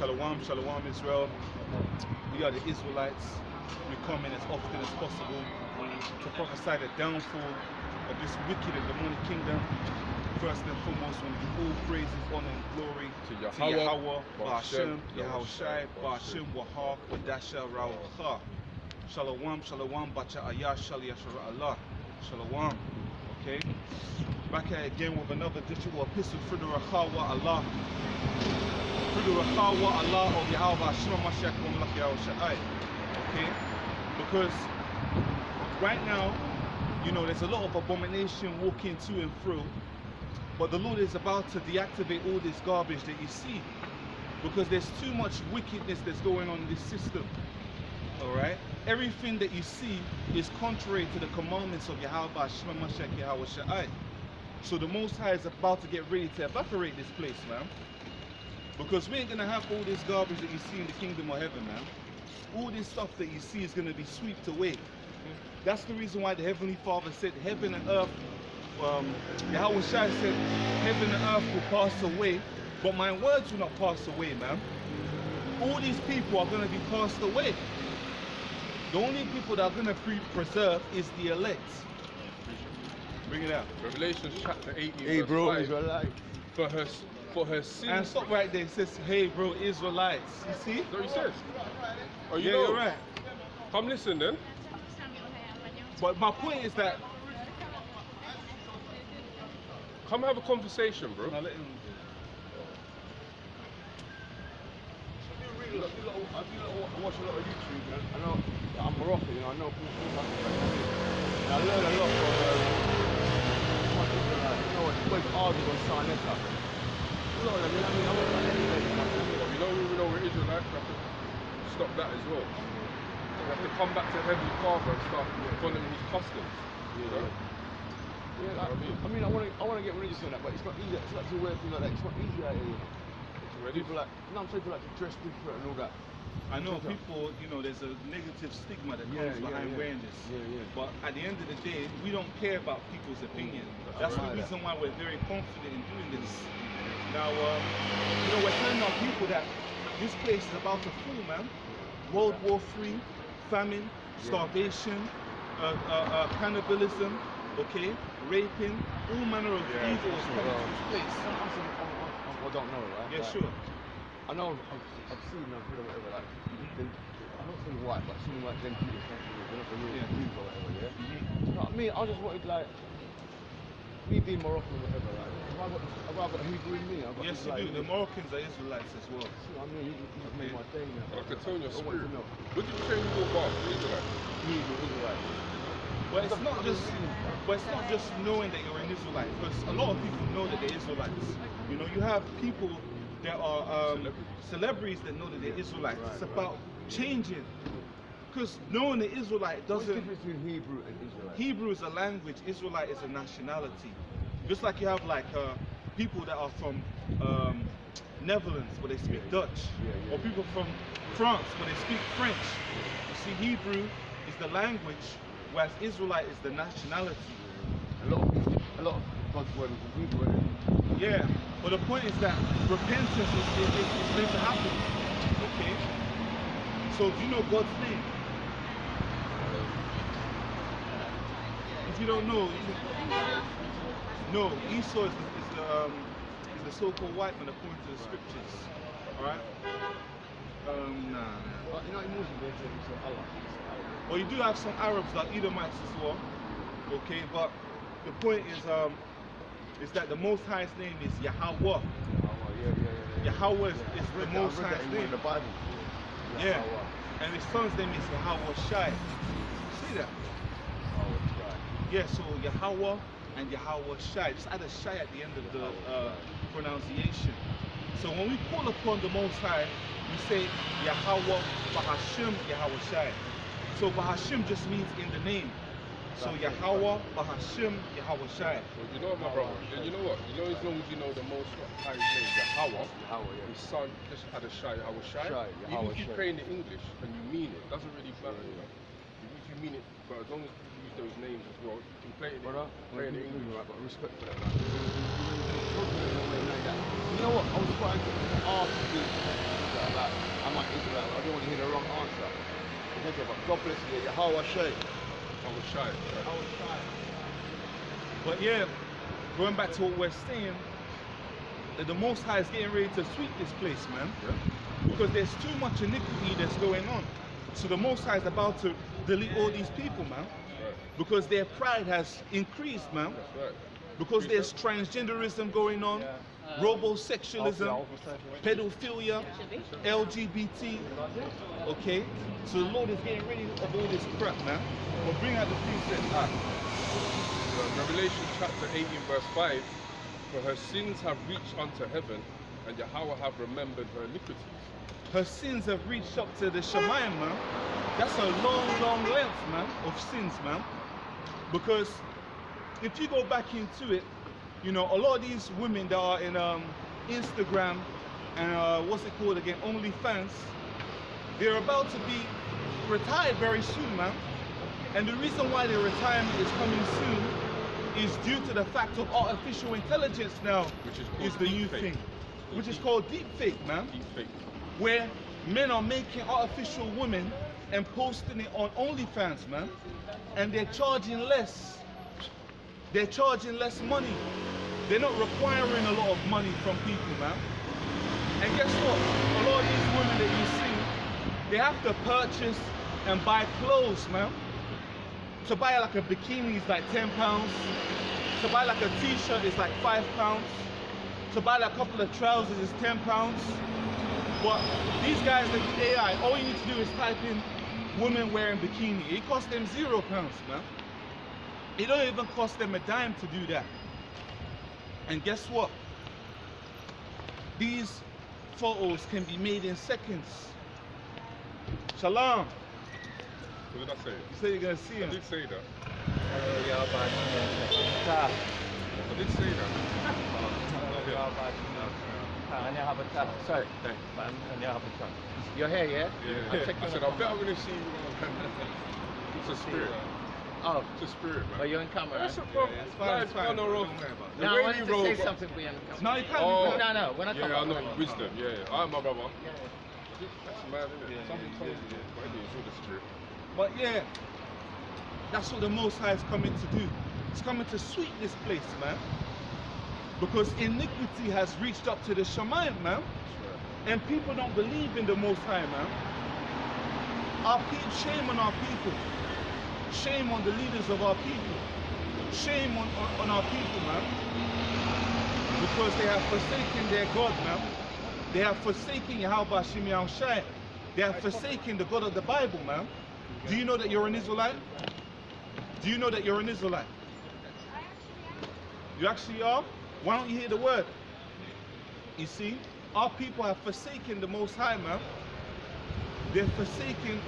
Shalom, Shalom Israel. We are the Israelites. We come in as often as possible to prophesy the downfall of this wicked and demonic kingdom. First and foremost, we want to give all praises, honor and glory to Yahweh, Ba'ashem, Yahushai, Ba'ashem, Wahak, Wadasha, Ra'ucha. Shalom, Shalom, Bacha'ayah, Shaliyashara Allah. Shalom. Okay? Back here again with another digital epistle through the Rachawa Allah. Through the Rachawa Allah of Yahweh Shema Mashiach Mamlach Yahushai. Okay? Because right now, you know, there's a lot of abomination walking to and fro. But the Lord is about to deactivate all this garbage that you see. Because there's too much wickedness that's going on in this system. Alright? Everything that you see is contrary to the commandments of Yahweh Shema Mashiach Yahushai. So the Most High is about to get ready to evaporate this place, man. Because we ain't gonna have all this garbage that you see in the kingdom of heaven, man. All this stuff that you see is gonna be swept away. That's the reason why the Heavenly Father said heaven and earth, Yahweh Shai said heaven and earth will pass away, but my words will not pass away, man. All these people are gonna be passed away. The only people that are gonna be preserved is the elect. Bring it out. Revelation chapter 18. Hey bro, Israelites. For her sins. And stop right there. It says, hey bro, Israelites. You see? That's what he says. Oh, you know? You're right. Come listen then. But my point is that. Come have a conversation, bro. Now let him. I watch a lot of YouTube, man. I know I'm Moroccan, you know. I know people I learn a lot from. You know what? Boys argue on Sarnetta. You know what I mean? I went like anyway. You know we're Israelites. We have to stop that as well. We have to come back to Heavenly Father and start following His customs. You know? Yeah, like, I mean, I want to get religious on that, but it's not easy. It's like to wear things like that. It's not easy out here. People like, I'm saying people like to dress different and all that. I know people, you know, there's a negative stigma that comes behind wearing this. But at the end of the day, we don't care about people's opinion. That's the reason why we're very confident in doing this. Now, you know, we're telling our people that this place is about to fall, man. World War III, famine, starvation, cannibalism, okay, raping, all manner of evil is coming to this place. I don't know, right? Yeah, like, sure. I know I've seen them, whatever, like, I'm not saying white, but I've seen like them people, they're not the real people or whatever, yeah? You know what I mean? I just wanted, like, me being Moroccan or whatever, like, I've got Hebrew in me. Yes, you do. The Moroccans are Israelites as well. See what I mean? You made my day now. I can tell your spirit. What did you say you go about? Israelite? Israelite. But it's not just knowing that you're an Israelite, because a lot of people know that they're Israelites. You know, you have people that are celebrities that know that they're Israelites. It's about changing. Because knowing the Israelite doesn't... What's the difference between Hebrew and Israelite? Hebrew is a language, Israelite is a nationality. Just like you have like people that are from Netherlands where they speak Dutch, or people from France where they speak French. You see, Hebrew is the language, whereas Israelite is the nationality. A lot of God's word is Hebrew. Yeah, but the point is that repentance is meant to happen. Okay? So do you know God's name? If you don't know, no, Esau is the so-called white man according to the scriptures. Alright? Nah. But you know, in Muslim they say Allah. Well, you do have some Arabs like Edomites as well. Okay, but the point is that the Most High's name is Yahweh. Yahweh is the Most High's name in the Bible. Yeah, and his son's name is Yahweh Shai. See that? Yeah, so Yahweh and Yahweh Shai. Just add a Shai at the end of the pronunciation. So when we call upon the Most High, we say Yahweh Bahashim Yahweh Shai. So Bahashim just means in the name. So Yahweh Bahashim Yahweh Shai. Well, you know what, my brother? You know what? You know, as long as you know the Most High's name, Yahweh, his son just had a Shai, Yahweh Shai. Even if you pray in the English and you mean it, doesn't really matter, you know. If you mean it, but as long as you use those names as well, you can play it in the English. Right, but respect for that, man. You know what? I was trying to ask you I don't want to hear the wrong answer. Okay, but God bless you. Yahweh Shai. But yeah, going back to what we're saying, that the Most High is getting ready to sweep this place, man. Yeah. Because there's too much iniquity that's going on. So the Most High is about to delete all these people, man. Right. Because their pride has increased, man. That's right. Because there's transgenderism going on, robosexualism, pedophilia, LGBT. Okay? So the Lord is getting rid of all this crap, man. We'll bring out the precepts. Revelation chapter 18 verse 5, for her sins have reached unto heaven, and Yahweh have remembered her iniquities. Her sins have reached up to the Shemayim, man. That's a long, long length, man, of sins, man. Because if you go back into it, you know, a lot of these women that are in Instagram and what's it called again, OnlyFans, they're about to be retired very soon, man. And the reason why their retirement is coming soon is due to the fact of artificial intelligence now, Which is the new thing, which is called deepfake, man. Deepfake. Where men are making artificial women and posting it on OnlyFans, man. And they're charging less. They're charging less money. They're not requiring a lot of money from people, man. And guess what? A lot of these women that you see, they have to purchase and buy clothes, man. To buy like a bikini is like £10. To buy like a t-shirt is like £5. To buy like a couple of trousers is £10. But these guys that do AI, all you need to do is type in women wearing bikini. It costs them £0, man. It don't even cost them a dime to do that. And guess what? These photos can be made in seconds. Shalom. What did I say? You say you're gonna see him. I did say that. I did say that. Sorry. You're here, yeah? Yeah. I said, I bet I'm gonna see you. It's a spirit. Oh, It's a spirit, man. but you're in camera. That's Right? a problem. It's fine, it's fine. No, no, Don't worry about it. the No, I way wanted you to roll, say bro. something for you in the camera. No, you can't. Oh. You can't. No, when I come Yeah, I up, know. come up. Wisdom. Yeah, yeah. I'm my brother. Yeah, That's mad, isn't it? Something told me. But anyway, it's all the spirit. But yeah, that's what the Most High is coming to do. It's coming to sweep this place, man. Because iniquity has reached up to the Shemayim, man. That's right. And people don't believe in the Most High, man. Shame on our people. Shame on the leaders of our people. Shame on our people, man. Because they have forsaken their God, man. They have forsaken Yahweh Shem Yahushai. They have forsaken the God of the Bible, man. Do you know that you're an Israelite? Do you know that you're an Israelite? You actually are? Why don't you hear the word? You see, our people have forsaken the Most High, man. They've forsaken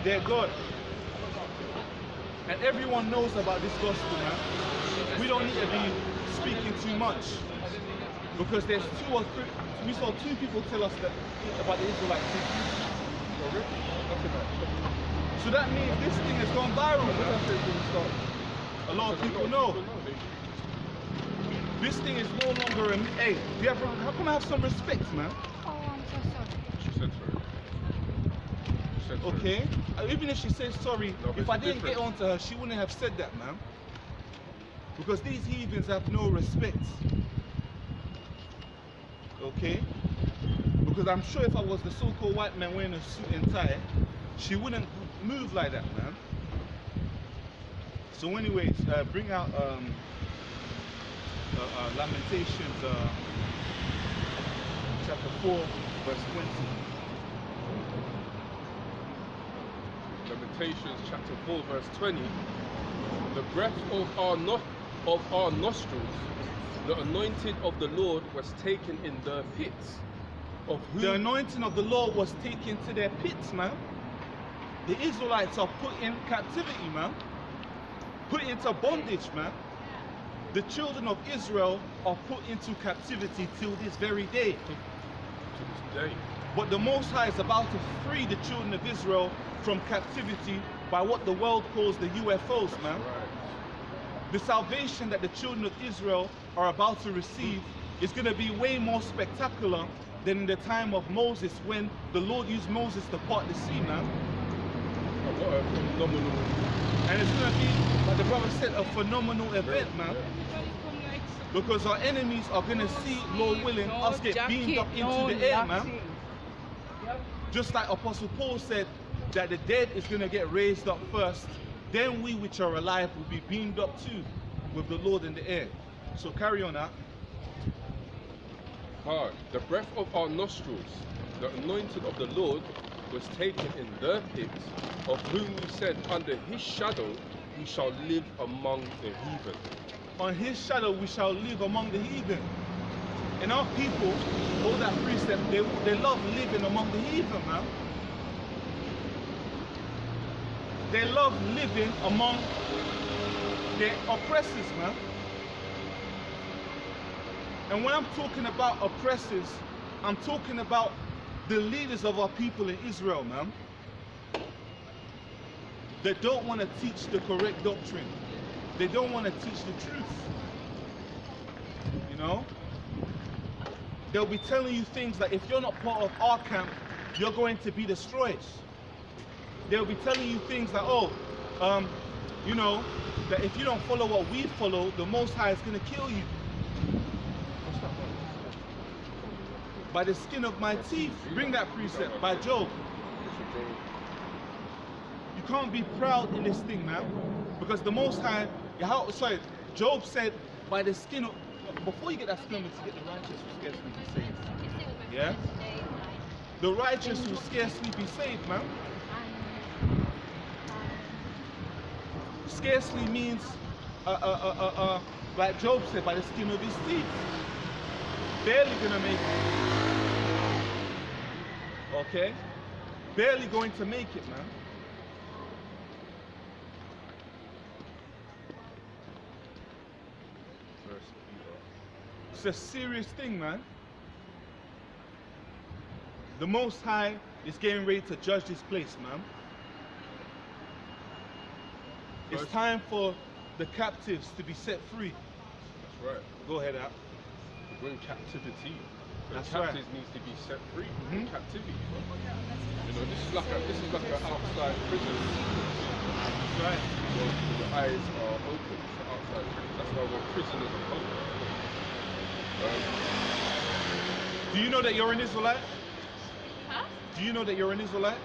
their God. And everyone knows about this gospel, man. We don't need to be speaking too much. Because there's two or three, we saw two people tell us that about the Israelites. So that means this thing has gone viral, man. A lot of people know. This thing is no longer a, hey, how come I have some respect, man? Oh, I'm so sorry. She said sorry. She said sorry. Okay? Even if she says sorry, No, but if I it's didn't get different. onto her, she wouldn't have said that, man. Because these heathens have no respect. Okay? Because I'm sure if I was the so-called white man wearing a suit and tie, she wouldn't move like that, man. So anyways, bring out Lamentations chapter 4, verse 20. Lamentations chapter 4 verse 20. The breath of our nostrils, the anointing of the Lord was taken in the pits. Of whom The anointing of the Lord was taken to their pits, man. The Israelites are put in captivity, man. Put into bondage, man. The children of Israel are put into captivity till this very day. to this day. But the Most High is about to free the children of Israel from captivity by what the world calls the UFOs, man. Right. The salvation that the children of Israel are about to receive is going to be way more spectacular than in the time of Moses when the Lord used Moses to part the sea, man. What a phenomenal. And it's going to be, like the brother said, a phenomenal event, man. Because our enemies are going to see, Lord willing, us get beamed up into the air, man. Just like Apostle Paul said, that the dead is going to get raised up first, then we which are alive will be beamed up too with the Lord in the air. So carry on that. The breath of our nostrils, the anointed of the Lord, was taken in the pit, of whom we said, under his shadow we shall live among the heathen. On his shadow we shall live among the heathen. And our people, all that precept, they love living among the heathen, man. They love living among their oppressors, man. And when I'm talking about oppressors, I'm talking about the leaders of our people in Israel, man. They don't want to teach the correct doctrine. They don't want to teach the truth. You know? They'll be telling you things like, if you're not part of our camp, you're going to be destroyed. They'll be telling you things like, oh, you know, that if you don't follow what we follow, the Most High is going to kill you. By the skin of my teeth, bring that precept, by Job. You can't be proud in this thing, man. Because the Most High, Job said, by the skin of, before you get that skin, to get the righteous will scarcely be saved. Yeah? The righteous will scarcely be saved, man. Scarcely means, like Job said, by the skin of his teeth. Barely gonna make it. Okay? Barely going to make it, man. It's a serious thing, man. The Most High is getting ready to judge this place, man. It's time for the captives to be set free. That's right. Go ahead, Al. We're in captivity. The That's captives right. needs to be set free from captivity. You know, this is like an outside prison. That's right. When the eyes are open, it's the outside prison. That's why we're prisoners of hope. Do you know that you're an Israelite? Huh? Do you know that you're an Israelite?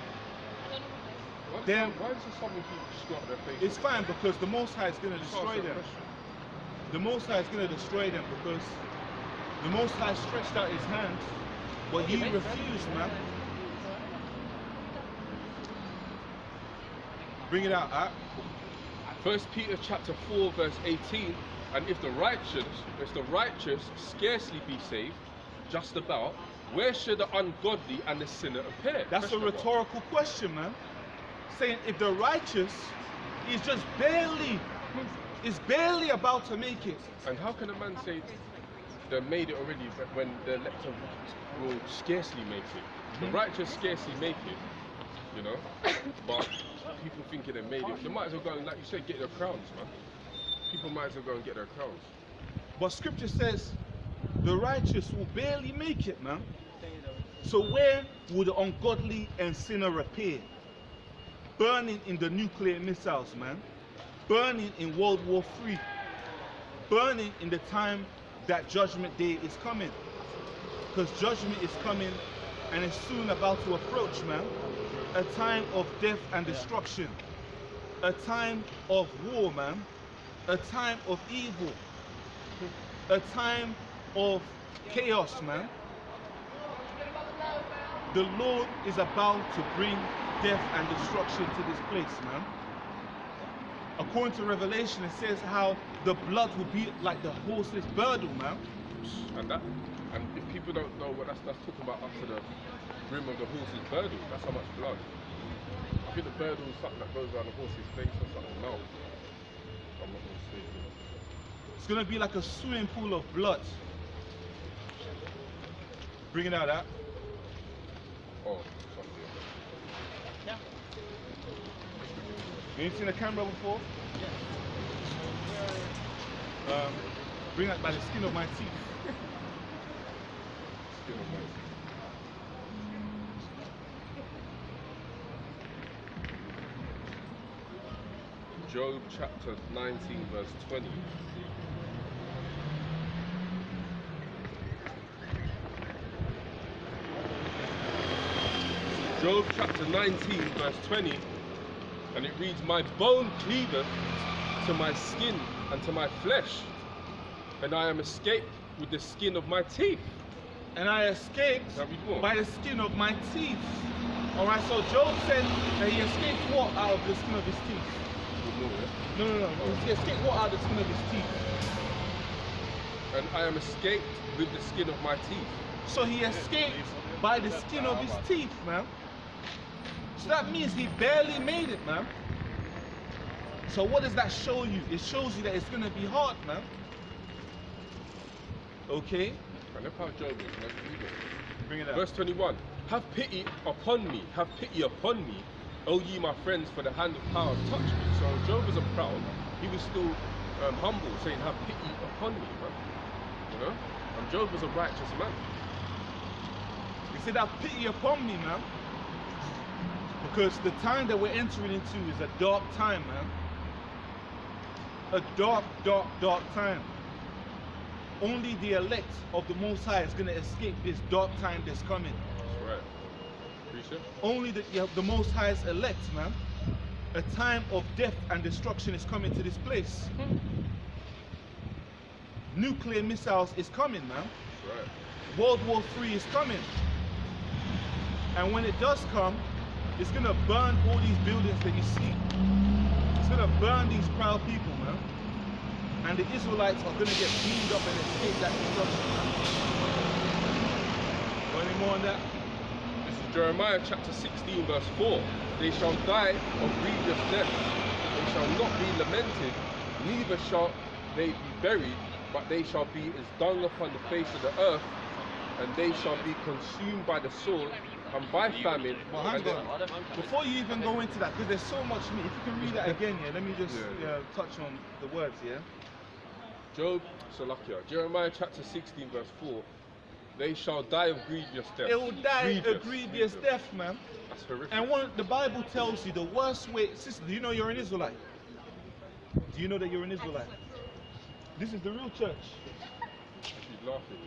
Then Why does someone keep just go out their face? it's fine, because the Most High is going to destroy them. The Most High is going to destroy them because the Most High stretched out his hand, but he refused, man. Bring it out, huh? 1 Peter chapter 4 verse 18, and if the righteous scarcely be saved, just about, where should the ungodly and the sinner appear? That's a rhetorical question, man. Saying if the righteous is just barely about to make it. And how can a man say they made it already when the elector will scarcely make it? The righteous scarcely make it, you know? But people thinking they made it. They might as well go and, like you said, get their crowns, man. People might as well go and get their crowns. But scripture says the righteous will barely make it, man. So where will the ungodly and sinner appear? Burning in the nuclear missiles, man. Burning in World War III. Burning in the time that Judgment Day is coming. Because judgment is coming and it's soon about to approach, man. A time of death and destruction. A time of war, man. A time of evil. A time of chaos, man. The Lord is about to bring death and destruction to this place, man. According to Revelation, it says how the blood will be like the horse's girdle, man. And if people don't know what that's talking about, up to the rim of the horse's girdle, that's how much blood. I think the girdle is something that goes around the horse's face or something. No, I'm not mistaken. It's gonna be like a swimming pool of blood. Bring it out, Oh, something. Yeah. You ain't seen a camera before? Bring that by the skin of my teeth. Skin of my teeth. Job chapter 19 verse 20. Job chapter 19 verse 20, and it reads, my bone cleaveth to my skin and to my flesh, and I am escaped with the skin of my teeth. And I escaped by the skin of my teeth. Alright, so Job said that he escaped what out of the skin of his teeth? No. He escaped what out of the skin of his teeth? And I am escaped with the skin of my teeth. So he escaped by the skin of his teeth, man. So that means he barely made it, man. So what does that show you? It shows you that it's going to be hard, man. Okay? And look how Job is. Let's read it. Bring it up. Verse 21. Have pity upon me, have pity upon me, O ye my friends, for the hand of power touched me. So Job was a proud, he was still humble, saying, have pity upon me, man. You know? And Job was a righteous man. He said, have pity upon me, man. Because the time that we're entering into is a dark time, man. A dark, dark, dark time. Only the elect of the Most High is going to escape this dark time that's coming. That's right. Preacher? Only the Most High's elect, man. A time of death and destruction is coming to this place. Nuclear missiles is coming, man. That's right. World War III is coming. And when it does come, it's going to burn all these buildings that you see. It's going to burn these proud people, man. And the Israelites are going to get beamed up and escape that destruction, man. Got any more on that? This is Jeremiah chapter 16 verse 4. They shall die of grievous death. They shall not be lamented, neither shall they be buried, but they shall be as dung upon the face of the earth, and they shall be consumed by the sword and by famine. Well, hang on. Before you even go into that, because there's so much meat, if you can read that again, yeah, let me just touch on the words, yeah? Job, Salakia, Jeremiah chapter 16 verse 4. They shall die of grievous death. They will die a grievous death, man. That's horrific. And the Bible tells you the worst way, sister, do you know you're an Israelite? Do you know that you're an Israelite? This is the real church. She's laughing,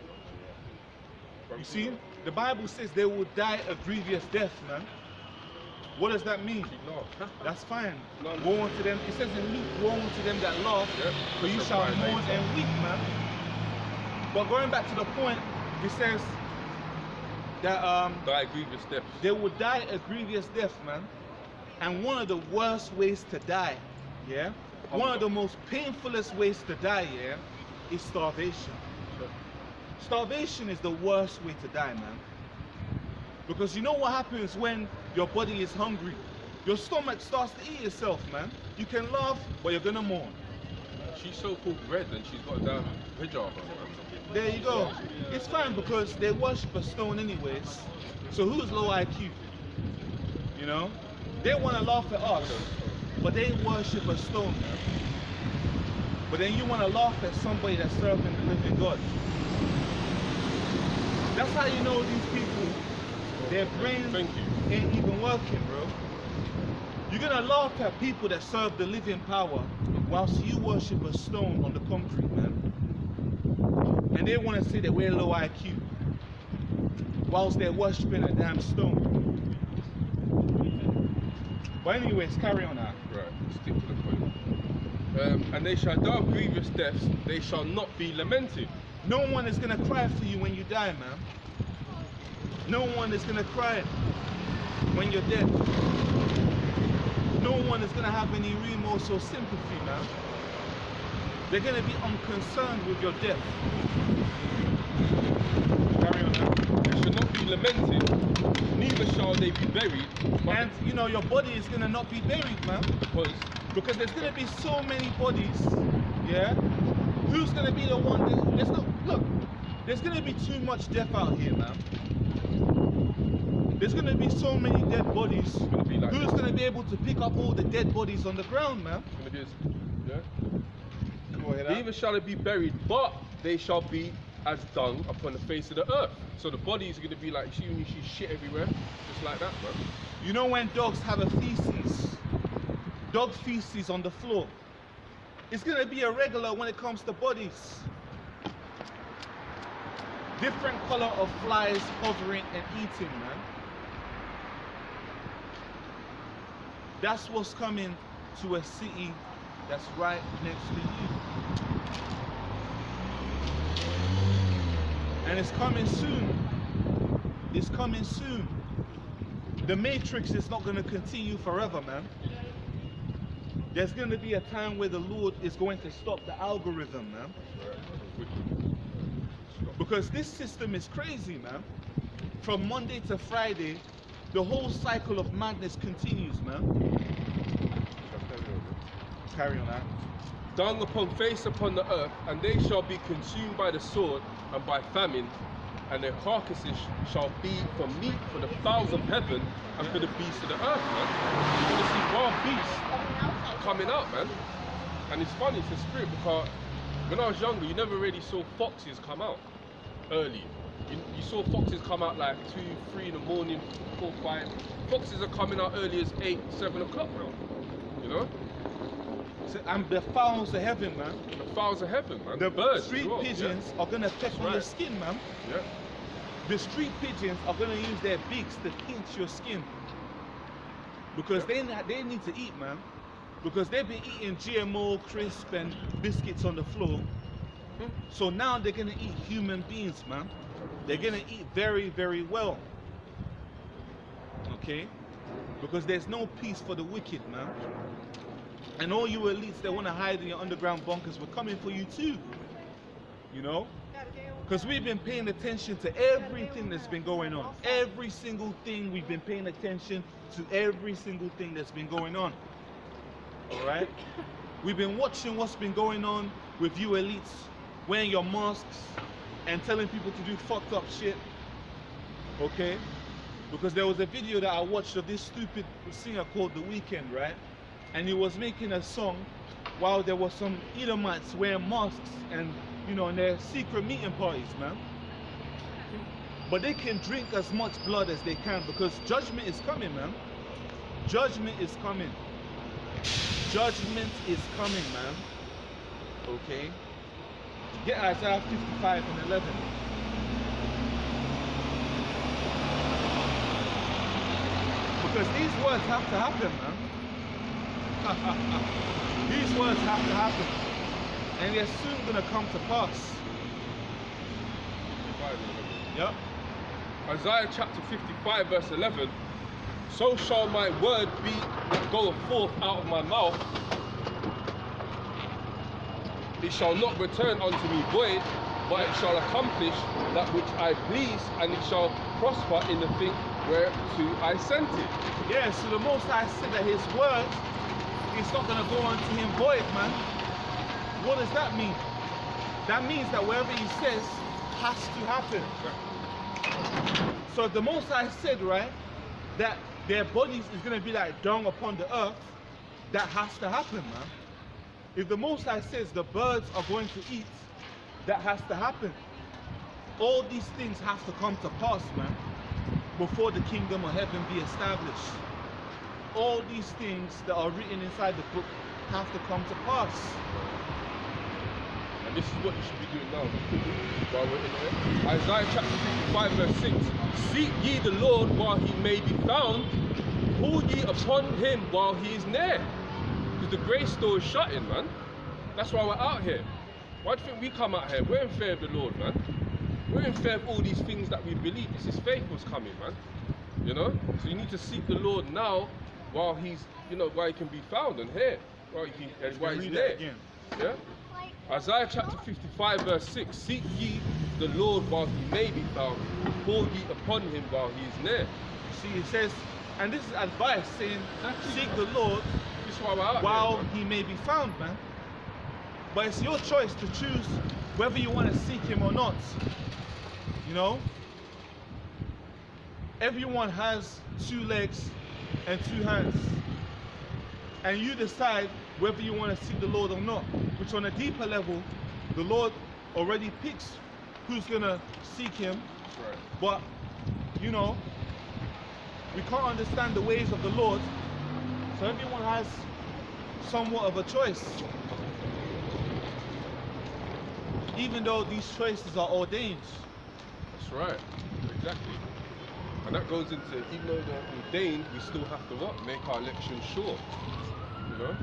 you know. You see, the Bible says they will die a grievous death, man. What does that mean? She laughed. That's fine. No. Woe unto them. It says in Luke, woe unto them that laugh, for you shall mourn and weep, man. But going back to the point, it says that die a grievous death. they will die a grievous death, man. And one of the worst ways to die, yeah? One of the most painfulest ways to die, yeah, is starvation. Starvation is the worst way to die, man. Because you know what happens when your body is hungry? Your stomach starts to eat itself, man. You can laugh, but you're gonna mourn. She's so-called red and she's got a damn hijab on, man. There you go. It's fine because they worship a stone anyways. So who's low IQ? You know? They want to laugh at us, but they worship a stone. But then you want to laugh at somebody that's serving the living God. That's how you know these people, their brains ain't even working, bro. You're going to laugh at people that serve the living power whilst you worship a stone on the concrete, man. And they want to say that we're low IQ whilst they're worshiping a damn stone. But anyways, carry on now. Right, stick to the point. And they shall die of grievous deaths, they shall not be lamented. No one is going to cry for you when you die, man. No one is going to cry when you're dead. No one is going to have any remorse or sympathy, man. They're going to be unconcerned with your death. Carry on now. They shall not be lamented, neither shall they be buried. And you know, your body is going to not be buried, man. Because there's going to be so many bodies, yeah? Who's going to be the one that... Look, there's going to be too much death out here, man. There's going to be so many dead bodies. Who's going to be able to pick up all the dead bodies on the ground, man? It's going to be Go ahead, neither shall they be buried, but they shall be as dung upon the face of the earth. So the bodies are going to be like, you see when you see shit everywhere? Just like that, bro. You know when dogs have a feces, dog feces on the floor. It's gonna be irregular when it comes to bodies. Different color of flies hovering and eating, man. That's what's coming to a city that's right next to you. And it's coming soon. It's coming soon. The Matrix is not going to continue forever, man. There's going to be a time where the Lord is going to stop the algorithm, man. Because this system is crazy, man. From Monday to Friday, the whole cycle of madness continues, man. Carry on, that. Dung upon face upon the earth, and they shall be consumed by the sword and by famine, and their carcasses shall be for meat for the fowls of heaven and for the beasts of the earth, man. You're gonna see wild beasts coming out, man. And it's funny, it's a spirit, because when I was younger, you never really saw foxes come out early. You saw foxes come out like 2, 3 in the morning, 4, 5. Foxes are coming out early as 8, 7 o'clock now. You know? So, and the fowls of heaven, man. The fowls of heaven, man. The birds. street as well. pigeons are gonna peck on your skin, man. Yeah. The street pigeons are gonna use their beaks to pinch your skin. Because they need to eat, man. Because they've been eating GMO, crisp and biscuits on the floor. So now they're gonna eat human beings, man. They're gonna eat very, very well. Okay? Because there's no peace for the wicked, man. And all you elites that wanna hide in your underground bunkers, we're coming for you too. You know? Because we've been paying attention to everything that's been going on. Every single thing, we've been paying attention to every single thing that's been going on. Alright? We've been watching what's been going on with you elites wearing your masks and telling people to do fucked up shit. Okay? Because there was a video that I watched of this stupid singer called The Weeknd, right? And he was making a song while there were some Edomites wearing masks and, you know, in their secret meeting parties, man. But they can drink as much blood as they can because judgment is coming, man. Judgment is coming. Judgment is coming, man. Okay? Get Isaiah 55 and 11. Because these words have to happen, man. These words have to happen. And they're soon going to come to pass. Yep. Isaiah chapter 55 verse 11. So shall my word be that goeth forth out of my mouth. It shall not return unto me void, but it shall accomplish that which I please, and it shall prosper in the thing whereto I sent it. Yeah, so the Most High said that his word is not going to go unto him void, man. What does that mean? That means that whatever he says has to happen. So the Most High said, right, that their bodies is going to be like dung upon the earth, that has to happen, man. If the Most High says the birds are going to eat, that has to happen. All these things have to come to pass, man, before the kingdom of heaven be established. All these things that are written inside the book have to come to pass. And this is what you should be doing now while we're in here. Isaiah chapter 55 verse 6. Seek ye the Lord while he may be found. Call ye upon him while he is near. Because the grace door is shutting, man. That's why we're out here. Why do you think we come out here? We're in fear of the Lord, man. We're in fear of all these things that we believe. This is faithful's coming, man. You know? So you need to seek the Lord now while he's, you know, while he can be found and here. While he's there. Yeah? Isaiah chapter 55 verse 6. Seek ye the Lord while he may be found. Call ye upon him while he is near. See, it says, and this is advice saying, seek the Lord while he may be found, man. But it's your choice to choose whether you want to seek him or not. You know? Everyone has 2 legs and 2 hands. And you decide whether you want to seek the Lord or not. Which on a deeper level, the Lord already picks who's going to seek him. Right. But, you know, we can't understand the ways of the Lord. So everyone has somewhat of a choice. Even though these choices are ordained. That's right. Exactly. And that goes into, even though they're ordained, we still have to what? Make our election sure. You know?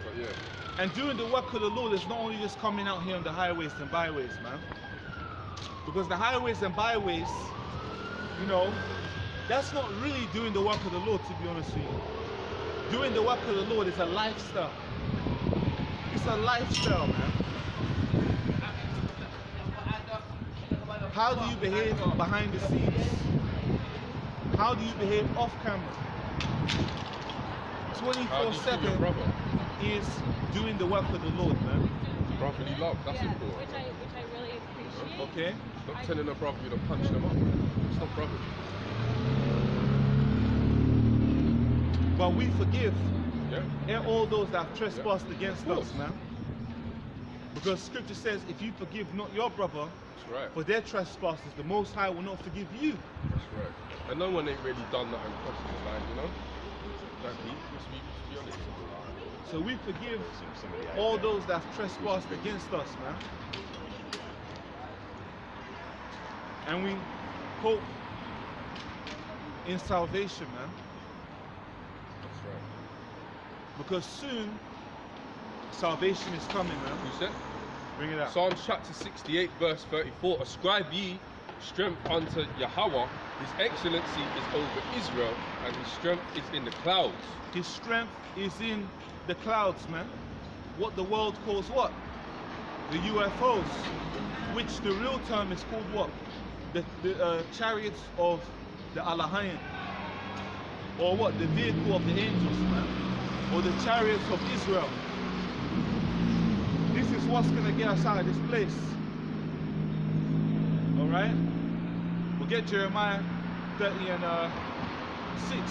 But yeah. And doing the work of the Lord is not only just coming out here on the highways and byways, man. Because the highways and byways, you know, that's not really doing the work of the Lord, to be honest with you. Doing the work of the Lord is a lifestyle. It's a lifestyle, man. How do you behave behind the scenes? How do you behave off camera? 24/7 is doing the work of the Lord, man. Brotherly love, that's important. Which I really appreciate. Okay? Not telling a brother you to punch them up. It's not brotherly. But we forgive Yeah. all those that have trespassed against Of course. us, man. Because Scripture says, if you forgive not your brother That's right. for their trespasses, the Most High will not forgive you. That's right. And no one ain't really done nothing crossing the line, you know? Exactly. Let's be honest. So we forgive all those that have trespassed against us, man. And we hope in salvation, man. That's right. Because soon, salvation is coming, man. Who said? Bring it out. Psalms chapter 68 verse 34. Ascribe ye strength unto Yahweh. His excellency is over Israel, and his strength is in the clouds. His strength is in the clouds, man. What the world calls what? The UFOs. Which the real term is called what? The chariots of the Alahayan. Or what? The vehicle of the angels, man. Or the chariots of Israel. This is what's going to get us out of this place. Alright? We'll get Jeremiah 30 and 6.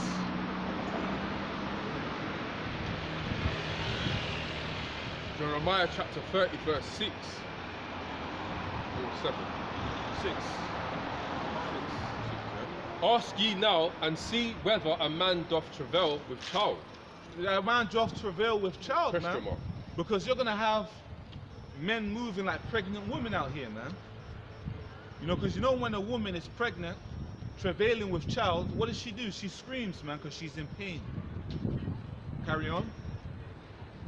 Jeremiah chapter 30 verse 6. 7. 6. Ask ye now and see whether a man doth travail with child. A man doth travail with child, Question man. mark. Because you're going to have men moving like pregnant women out here, man. You know, because you know when a woman is pregnant, travailing with child, what does she do? She screams, man, because she's in pain. Carry on.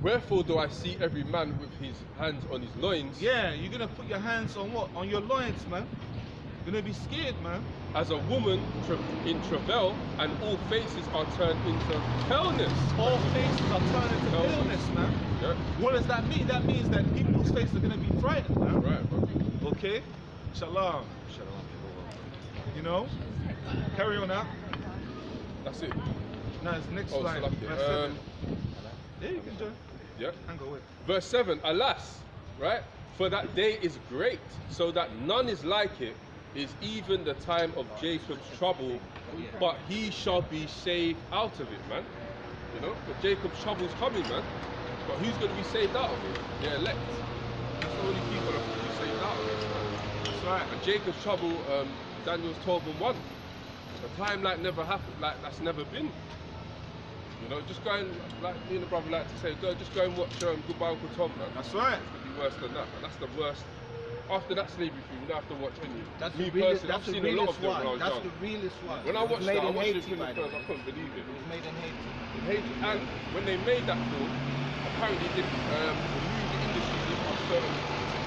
Wherefore do I see every man with his hands on his loins? Yeah, you're going to put your hands on what? On your loins, man. You're going to be scared, man. As a woman in travail, and all faces are turned into paleness. All faces are turned into paleness, man. Yeah. What does that mean? That means that people's faces are going to be frightened, man. Right, bro. Okay? Shalom. You know? Carry on now. That's it. Now it's next Oh, line. so lucky. Verse 7. Yeah, you can join. Yeah. Hang on, wait. Verse 7, alas, right? For that day is great, so that none is like it, is even the time of Jacob's trouble, but he shall be saved out of it, man. You know, but Jacob's trouble's coming, man. But who's going to be saved out of it? The elect. That's the only people that will be saved out of it, man. That's right. And Jacob's trouble, Daniel's 12:1. A time like never happened, like that's never been. You know, just go and, like me and the brother like to say, just go and watch Goodbye Uncle Tom, man. That's right. It's gonna be worse than that, and that's the worst. After that slavery thing, you don't have to watch any. That's Me the realest, personally, I've seen a lot of them when I was That's young. the realest one. When I It was watched made that, I in watched it Haiti, from the by the first, I way. couldn't believe it. It was made in Haiti. In Haiti. And when they made that film, apparently the movie industry didn't have certain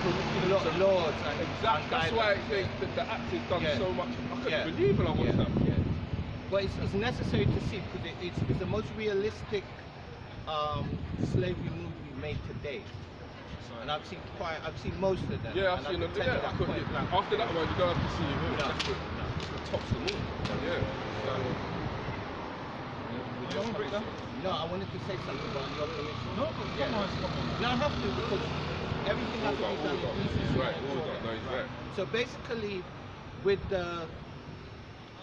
curriculums. Laws. Exactly. That's why the acting's done Yeah. so much. I couldn't Yeah. believe when I watched that. Yeah. But it's necessary to see because it's the most realistic slavery movie made to date. And I've seen most of them. Yeah, I've and seen them. can tell you Yeah, that I couldn't. point blank. After that one, you don't have to see it. No. That's the tops of them all. Yeah. You want to break down? No, I wanted to say something about your permission. No, come on. No, I have to because everything has to be done in pieces. He's right. No, he's right. So basically, with the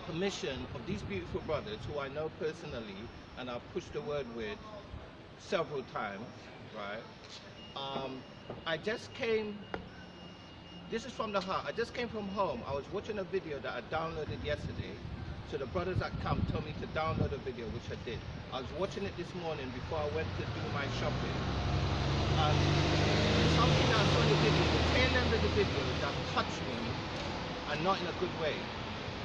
permission of these beautiful brothers who I know personally and I've pushed the word with several times, right? I just came, this is from the heart, I just came from home. I was watching a video that I downloaded yesterday So the brothers at camp told me to download a video, which I did. I was watching it this morning before I went to do my shopping. And something that I saw in the video, the tail end of the video, that touched me, and not in a good way.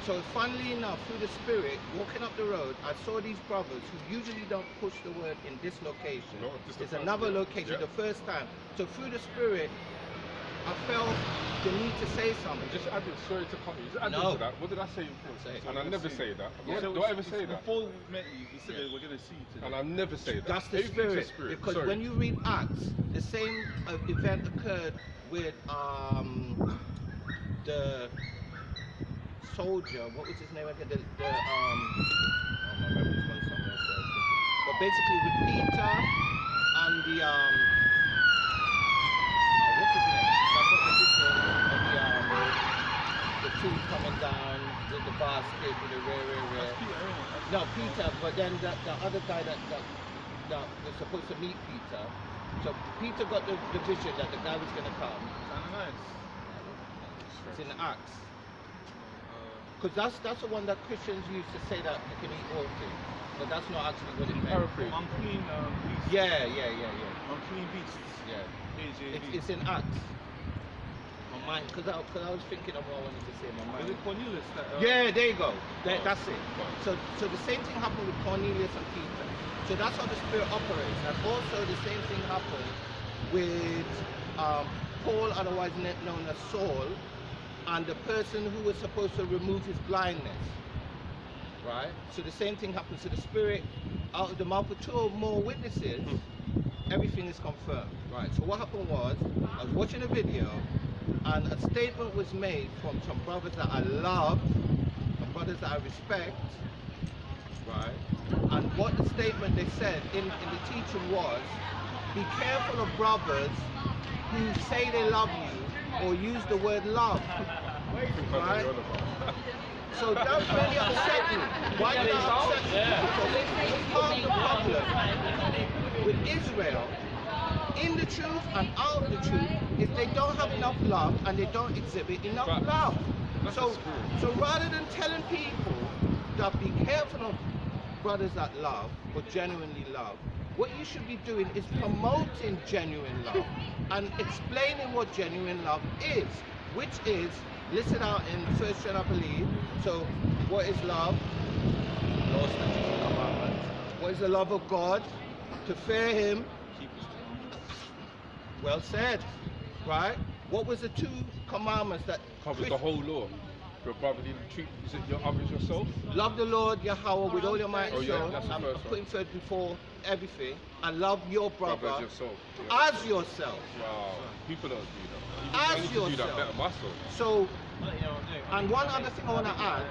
So funnily enough, through the Spirit, walking up the road, I saw these brothers who usually don't push the word in this location. No, this It's the another first, location, yeah. the first time. So through the Spirit, I felt the need to say something. Just added, sorry to cut you, just added No. to that. What did I say in front? Say it. And I never say that. Yeah. Do I ever say that? Before we met you said that we're going to see you today. And I never say that. That's the Everything's spirit. a Because Sorry. when you read Acts, the same event occurred with the soldier. What was his name again? Oh, my memory's gone somewhere else. But basically with Peter and the what's his name? That's what they did to him. And the two coming down with the basket with the rare. No, Peter, but then the other guy that was supposed to meet Peter. So Peter got the vision that the guy was going to come. It's in Acts. Because that's the one that Christians used to say that you can eat all things. But that's not actually what it meant. Paraphrase. Unclean beasts. Yeah. Unclean beasts. Yeah. AJB. It's in Acts. My mind, because I was thinking of what I wanted to say. My mind. Was it Cornelius that? Yeah, there you go. That's it. So the same thing happened with Cornelius and Peter. So that's how the Spirit operates. And also the same thing happened with Paul, otherwise known as Saul, and the person who was supposed to remove his blindness. Right? So the same thing happens to the Spirit. Out of the mouth of two or more witnesses, everything is confirmed. Right? So what happened was, I was watching a video, and a statement was made from some brothers that I love, and brothers that I respect, right? And what the statement they said in the teaching was, be careful of brothers who say they love you or use the word love, right? So that really upset me. Why did that upset me? Because part of the problem with Israel, in the truth and out of the truth, is they don't have enough love and they don't exhibit enough love. So rather than telling people that be careful of brothers that love or genuinely love, what you should be doing is promoting genuine love and explaining what genuine love is, which is listed out in 1 John, I believe. So what is love? Law, statutes, and commandments. What is the love of God? To fear Him. Well said, right? What was the two commandments that Covers the whole law. Your brotherly treat, is it your other as yourself? love the Lord Yahweh with all your might and soul, that's the and first one. put Him first before everything, and love your brother Brother as yourself. Yeah. as yourself. Wow. People don't do that. As I need to do that yourself. better myself. So, and one other thing I want to add,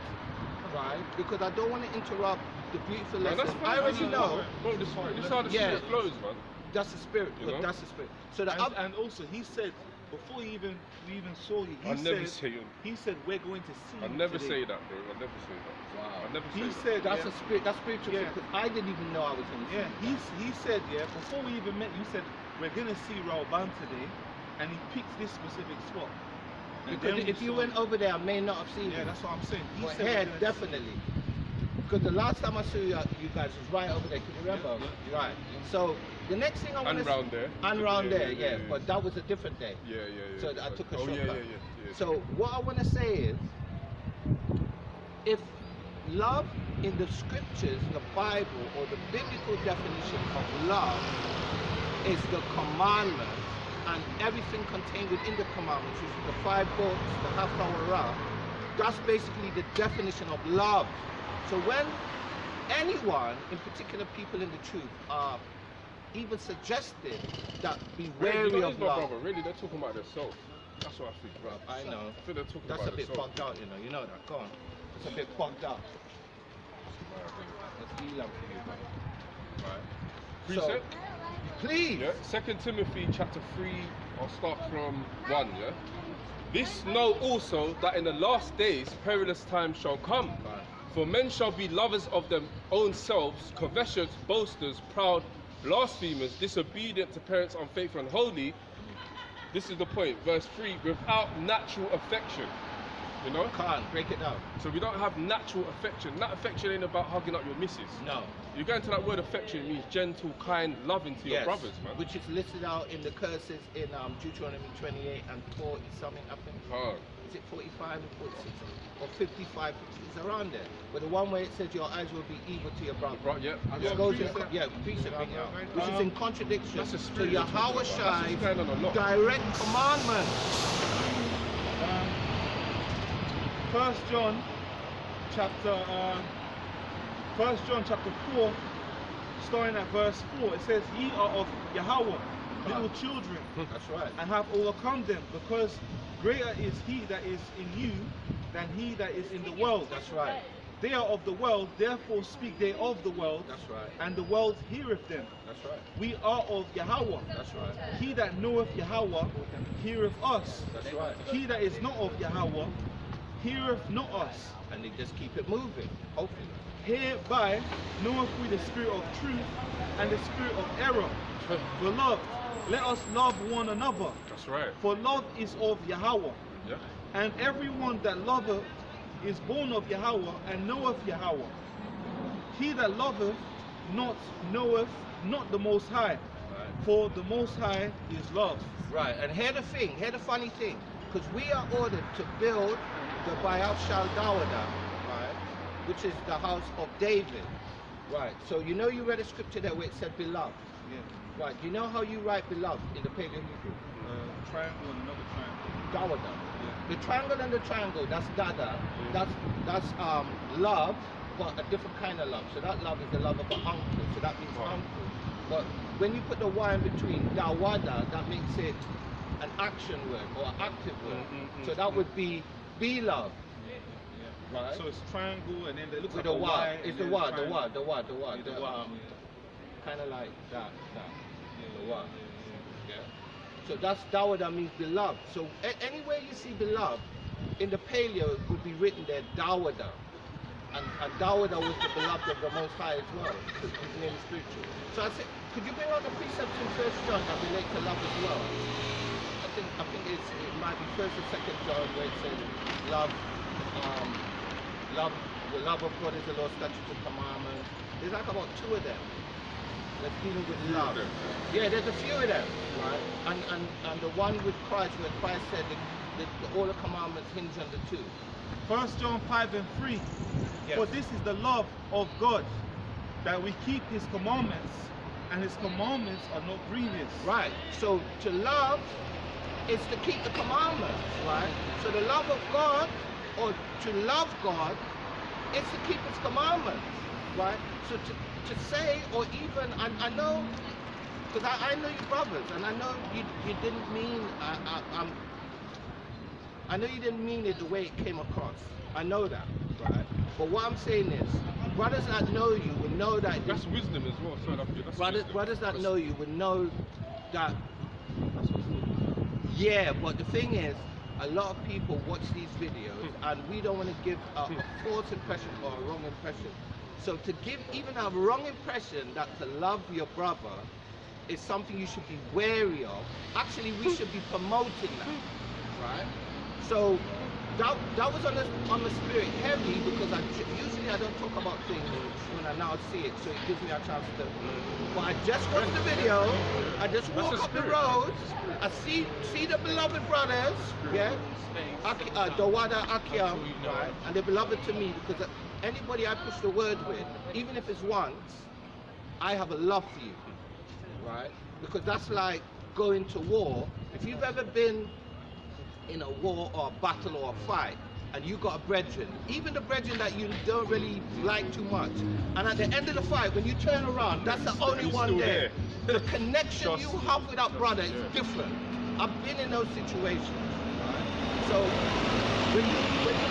right? Because I don't want to interrupt the beautiful No, lesson. that's fine. I already know Bro, this is how the Yeah. spirit flows, man. that's the spirit. You know? That's the spirit. So the And also he said, before we even saw you, I never say it. he said we're going to see I you never today. say that, bro. I never say that. Wow. I never say He that. said that's yeah, a spirit. That's spiritual. Yeah. Because I didn't even know I was going to see. yeah, he said before we even met, you said we're gonna see Raoban today, and he picked this specific spot. And Because then if we you saw went over there, I may not have seen yeah, you. that's what I'm saying. He But said we're here, gonna definitely. Because the last time I saw you guys was right over there. Can you remember? Yeah. Right. So the next thing I want And to round there. and round there, Yeah. But that was a different day. Yeah. So I took a Oh, shortcut. yeah. So what I want to say is, if love in the scriptures, the Bible, or the biblical definition of love is the commandments and everything contained within the commandments, which is the 5 books, the Haftarah, that's basically the definition of love. So when anyone, in particular people in the truth, are even suggested that be wary Really, of my love, brother. Really, they're talking about themselves. That's what I think, bro. I know. I think they're talking That's about a bit themselves. fucked out, you know that. Go on. It's a bit fucked up. Let's be love for you, man. Right. Precept? Please. Yeah. 2 Timothy chapter 3, I'll start from 1, yeah? This know also that in the last days perilous times shall come. For men shall be lovers of their own selves, covetous, boasters, proud, blasphemers, disobedient to parents, unfaithful, and holy. This is the point. Verse 3, without natural affection. You know? Can't break it down. So we don't have natural affection. That affection ain't about hugging up your missus. No. You go into that word affection, it means gentle, kind, loving to your brothers, man. Which is listed out in the curses in Deuteronomy 28 and 40 something, I think. Is it 45 or 46 or 55? It's around there. But the one where it says your eyes will be evil to your brother. Right, yeah. Which goes which is in contradiction to Yahweh Shai's direct commandment. 1 John chapter 4, starting at verse 4, it says, "Ye are of Yahweh, little children, That's right. and have overcome them, because greater is he that is in you than he that is in the world. That's right. They are of the world, therefore speak they of the world, That's right. and the world heareth them. That's right. We are of Yahweh. That's right. He that knoweth Yahweh heareth us. That's right. He that is not of Yahweh heareth not us. And they just keep it moving, hopefully. Hereby knoweth we the spirit of truth and the spirit of error. Beloved, let us love one another. That's right. For love is of Yahweh. Yeah. And everyone that loveth is born of Yahweh and knoweth Yahweh. He that loveth not knoweth not the Most High. For the Most High is love. Right, and here's the funny thing, because we are ordered to build the Baal Shal Dawada, right, which is the house of David. Right, so you know you read a scripture there where it said beloved. Yeah. Right, do you know how you write beloved in the Paleo Hebrew? Triangle and another triangle. Dawada. Yeah. The triangle and the triangle, that's dada. That's love, but a different kind of love. So that love is the love of an uncle. So that means uncle. But when you put the Y in between, dawada, that makes it an action word or an active word. So that would be love. Yeah. Right. So it's triangle and then they look With like the a Y. Y. It's and the then Y, triangle. the Y. Yeah, the Y. Kind of like that. Yeah, The Y. Yeah. So that's dawada means beloved. So anywhere you see beloved, in the Paleo it would be written there dawada. And Dawada was the beloved of the Most High as well. His name is spiritual. So I said, could you bring out the precepts in 1 John that relate to love as well? I think it might be 1 or 2 John where it says love, the love of God is the Lord's statutes and commandments. There's like about 2 of them that's dealing with love. Yeah, there's a few of them, right? And the one with Christ where Christ said that all the commandments hinge on the 2. 1 John 5 and 3. Yes. For this is the love of God, that we keep his commandments, and his commandments are not grievous. Right. So to love is to keep the commandments, right? So the love of God, or to love God, is to keep his commandments, right? So to say, or even, I know, because I know you brothers, and I know you didn't mean, I know you didn't mean it the way it came across. I know that, right? But what I'm saying is, brothers that know you will know that. That's wisdom as well. Sorry, that's Brothers that know you will know that. Yeah, but the thing is, a lot of people watch these videos, and we don't want to give a false impression or a wrong impression. So to give even a wrong impression that to love your brother is something you should be wary of, actually we should be promoting that, right? So that was on the spirit heavy, because usually I don't talk about things when I now see it, so it gives me a chance to. But I just watched the video, I just walk up the road, I see the beloved brothers, yeah, Dawada Akia, right, and they're beloved to me because anybody I push the word with, even if it's once, I have a love for you, right? Because that's like going to war. If you've ever been in a war or a battle or a fight, and you got a brethren, even the brethren that you don't really like too much, and at the end of the fight, when you turn around, that's the only one there. The connection you have with that brother is different. I've been in those situations. Right? So when you're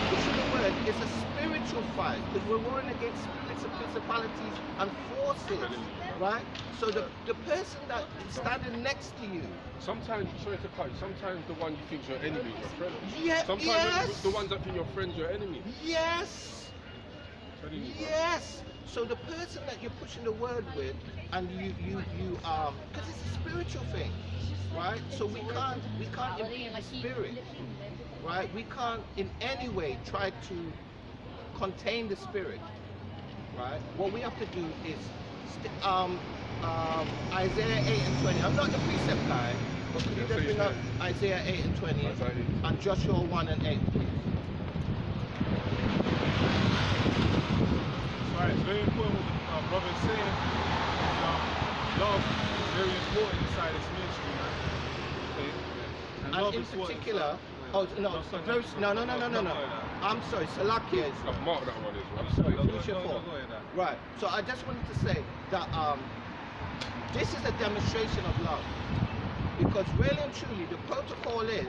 pushing the word, it's a spiritual fight, because we're warring against spirits and principalities and forces, right? So the person that is standing next to you. Sometimes, sorry to cut you, sometimes the one you think is your enemy is your friend. Yeah, sometimes yes. the ones that think your friend's your enemy. Yes. Yes. So the person that you're pushing the word with, and you because it's a spiritual thing, right? So we can't impede the spirit, right? We can't in any way try to contain the spirit, right? What we have to do is Isaiah 8 and 20. I'm not the precept guy, but could you just bring up Isaiah 8 and 20 and Joshua 1 and 8, please? Right, it's very important what the brother is saying. Love is very important inside this ministry, man. Okay? And in particular, no. I'm sorry, Salakia is I've marked that one as well. I'm sorry, finish your thought. Right, so I just wanted to say that this is a demonstration of love. Because really and truly, the protocol is,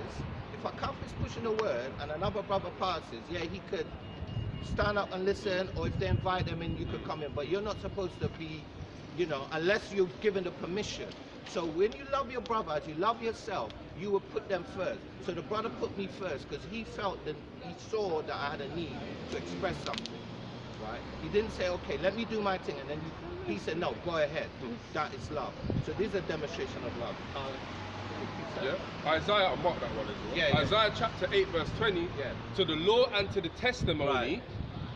if a couple is pushing a word and another brother passes, yeah, he could stand up and listen, or if they invite them in, you could come in. But you're not supposed to be, unless you've given the permission. So when you love your brother as you love yourself, you will put them first. So the brother put me first because he felt that he saw that I had a need to express something, right? He didn't say, okay, let me do my thing, and then he said, no, go ahead. That is love. So this is a demonstration of love. Yeah. Isaiah, I marked that one as well. Yeah. Isaiah chapter 8 verse 20. Yeah. To the law and to the testimony, Right.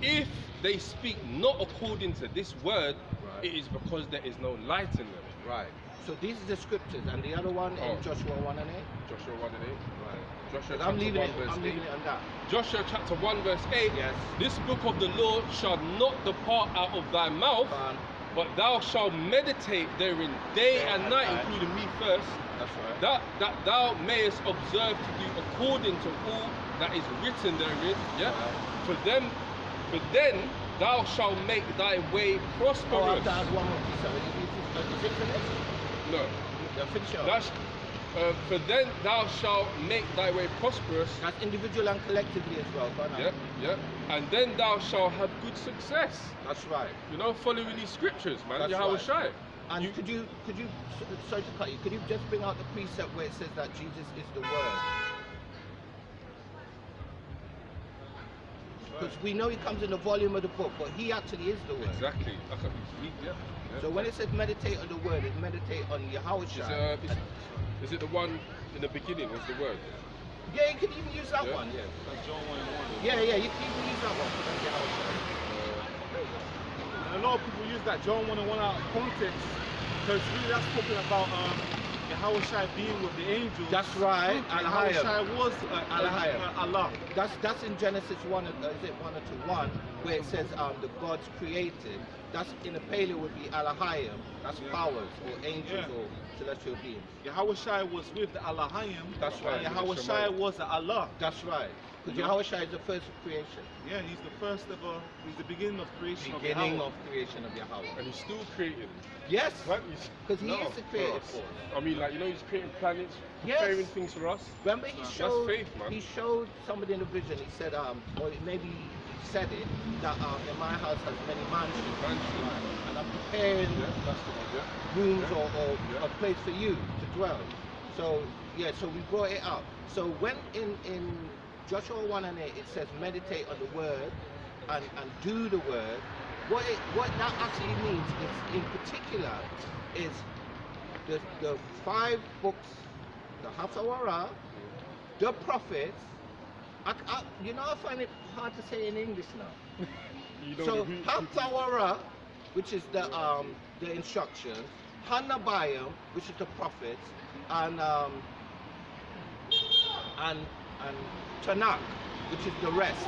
if they speak not according to this word, Right. it is because there is no light in them. Right. So these are the scriptures, and the other one in Joshua 1 and 8. Joshua 1 and 8. Right. Joshua I'm chapter leaving 1 it. verse I'm 8. leaving it on that. Joshua chapter 1 verse 8. Yes. This book of the law shall not depart out of thy mouth, but thou shalt meditate therein day and night, including me first, That's right. that thou mayest observe to do according to all that is written therein. Yeah. For then thou shalt make thy way prosperous. Oh, I have to add one more piece of it. Is it finished? No. Yeah, finish it off. That's for then thou shalt make thy way prosperous. That's individual and collectively as well. Go on. Yeah. And then thou shalt have good success. That's right. Following these scriptures, man. That's Yahweh right. Shai. And could you, sorry to cut you, could you just bring out the precept where it says that Jesus is the Word? Because we know he comes in the volume of the book, but he actually is the Word. Exactly. That's what we speak, yeah. So when it says meditate on the Word, it's meditate on Yahweh Shai. Is it the one in the beginning was the word? Yeah, you could even use that one. Yeah, that's John 1 and 1. Yeah, you can even use that one for that Yahweh Shai. And a lot of people use that John 1 and 1 out of context, because really that's talking about Yahweh Shai being with the angels. That's right. Yahweh Shai was Allah. That's in Genesis 1, is it 1 or 2? 1, where it says the gods created. That's in the Paleo would be Alahayim. That's powers or angels or celestial beings. Yahweh Shai was with the Alahayim. That's right. And Yahweh Shai was the Allah. That's right. Because Yahweh Shai is the first of creation. Yeah, he's the first ever. He's the beginning of creation. Beginning of creation of Yahweh. And he's still creating. Yes. Because he is the creator. I mean, he's creating planets, Yes. preparing things for us. Remember he showed, faith, man. he showed somebody in the vision, he said, or maybe he said it, that in my house has many mansions. And I'm preparing rooms or a place for you to dwell. So, so we brought it up. So when in Joshua 1 and 8, it says meditate on the word and do the word, what that actually means is, in particular, is the 5 books, the Haftarah, the prophets. I find it hard to say in English now. So Haftarah, which is the instructions, Hanabayim, which is the prophets, and Tanakh, which is the rest.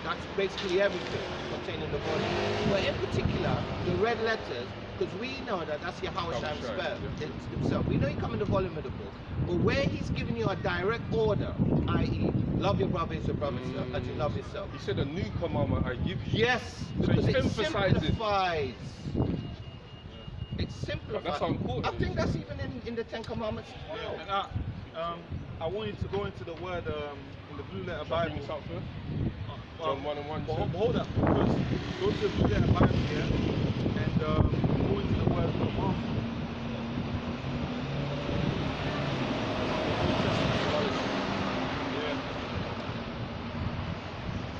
That's basically everything contained in the volume. But in particular, the red letters, because we know that that's Yahweh Shai himself. We know he come in the volume of the book, but where he's giving you a direct order, i.e., love your brother as your brother as you love yourself. He said a new commandment I give you. Yes, So because he's it emphasizing. simplifies. It simplifies. That's how important I it is. think that's even in the 10 Commandments. Yeah, and I want you to go into the word in the Blue Letter Bible. Bring this out first. John 1 and 1. Hold up, first. Go to the Blue Letter Bible here and go into the word command.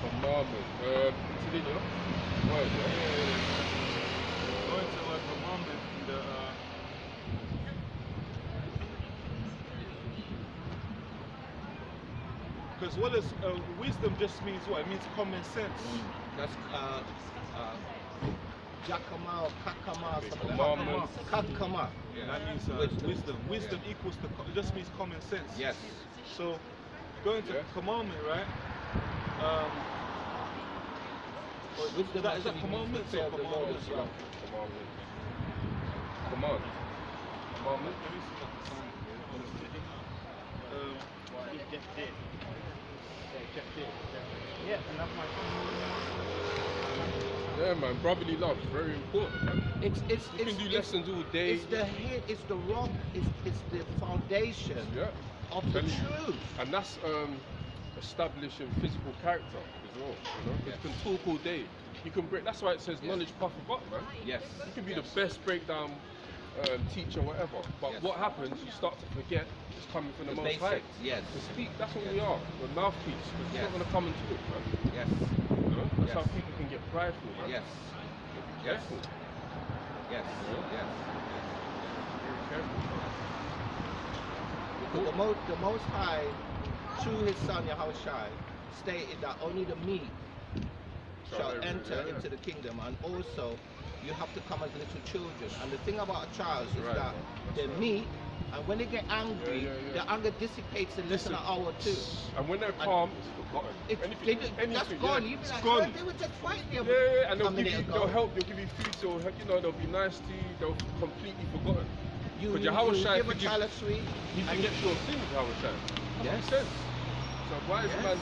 Commandment. Continue. Word, Go into the word commandment in the Because what is wisdom just means what? It means common sense. That's Jakama or Kakama, something like Commandments. that. Kakama. That means wisdom. Wisdom equals it just means common sense. Yes. So going to commandment, right? Wisdom Is that commandments or commandments? Commandment. Command. Commandment. Let me see what the sign is. Yeah, and that's my Yeah, man. Brotherly love is very important, man. It's You can do lessons all day. It's the head, it's the rock, it's the foundation Yeah. of the Telling you. truth. And that's establishing physical character as well. You know, Yes. you can talk all day. You can break. That's why it says knowledge puffeth up, man. Yes. You can be the best breakdown teacher, whatever. But Yes. what happens? You start to forget it's coming from the, The Most High. basics, yes. To speak, that's what Yes. we are. The mouthpiece. Because Yes. it's not going to come and talk, man. Yes. You know? That's Yes. how people can get prideful, man. Yes. Be Yes. careful. Yes. Yes. Very careful. Because the Most High, through His Son Yahushua, stated that only the meek shall enter into the kingdom, and also you have to come as little children. And the thing about a child is Right. that they're meek, and when they get angry, the anger dissipates in less than an hour or two. And when they're calm, it's forgotten. That's gone. Yeah. You be It's like, gone. "Oh, they were just fighting the other Yeah, and a minute ago." they'll help, they'll give you food, so they'll be nice to you, they'll completely forgotten. You, But you, Yahushua you give a forgives- child a sweet. He and forgets your sins, Yahushua. That Yes. makes sense. So why is Yes. man,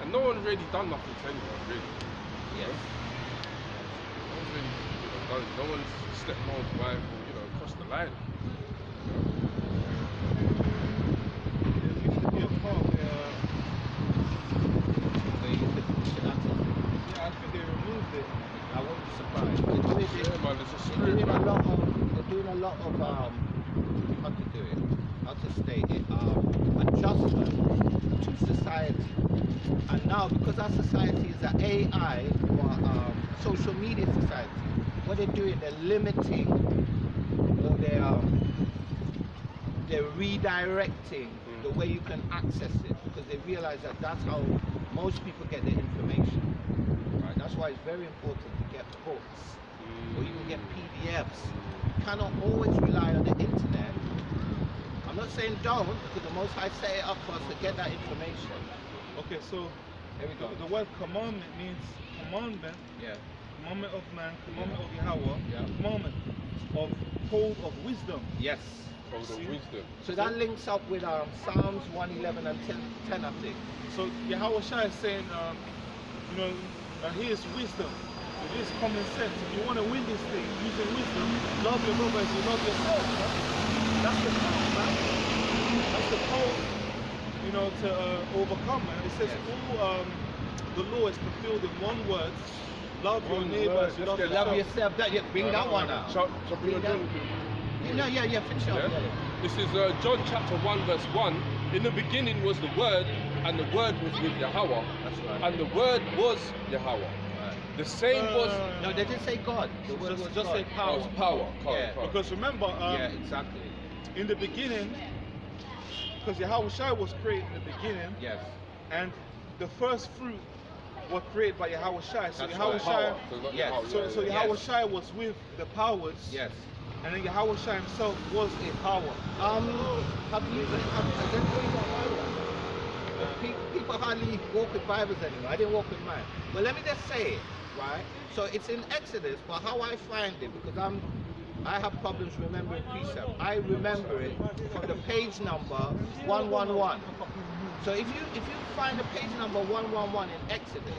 and no one really done nothing to anyone, really. Yes. No one's really, no one's stepped no one's wife or, crossed the line. There used to be a part where, Where you could push it out. I think they removed it. I wouldn't be surprised. They're doing it. Yeah, man, there's a They're spirit, doing a man. lot of. They're doing a lot of how to do it. How to state it. Adjustment to society. And now, because our society is an AI or social media society, what they're doing, they're limiting, or they're redirecting the way you can access it, because they realize that that's how most people get their information. Right? That's why it's very important to get books, or you can get PDFs. You cannot always rely on the internet. I'm not saying don't, because the Most High set it up for us to get that information. Okay, so Here we go. the word commandment means commandment, Yeah. commandment of man, commandment of Yahweh, Yeah. commandment of code of wisdom. Yes. Code of See? wisdom. So that links up with Psalms 111 and 10, I think. So Yahweh Shai is saying, here's wisdom. It is common sense. If you want to win this thing using wisdom, love your brother as you love yourself. Man. That's the code, man. That's the code, to overcome, man. It says all the law is fulfilled in one word. Love your One neighbor word, as you just love get yourself. Love yourself. Bring that one out. Chop your that- drink. No, finish up. Yeah? This is John chapter 1 verse 1. In the beginning was the Word, and the Word was with Yahweh, That's right. and the Word was Yahweh. The same was No, they didn't say God. The word was just God. say power. was power. Yeah. Because remember, Yeah, exactly. in the beginning, because Yahweh Shai was created in the beginning, Yes. and the first fruit was created by Yahweh Shai. So That's Yahweh right. Shai, Power. So, not Yes. Yahweh, so, yeah, so yeah. Yahweh Yes. Shai was with the powers, Yes. and then Yahweh Shai himself was a power. Has everybody got a Bible? People hardly walk with Bibles anymore. I didn't walk with mine. But let me just say it, right? So it's in Exodus, but how I find it, because I have problems remembering precept. I remember it from the page number 111. So if you find the page number 111 in Exodus,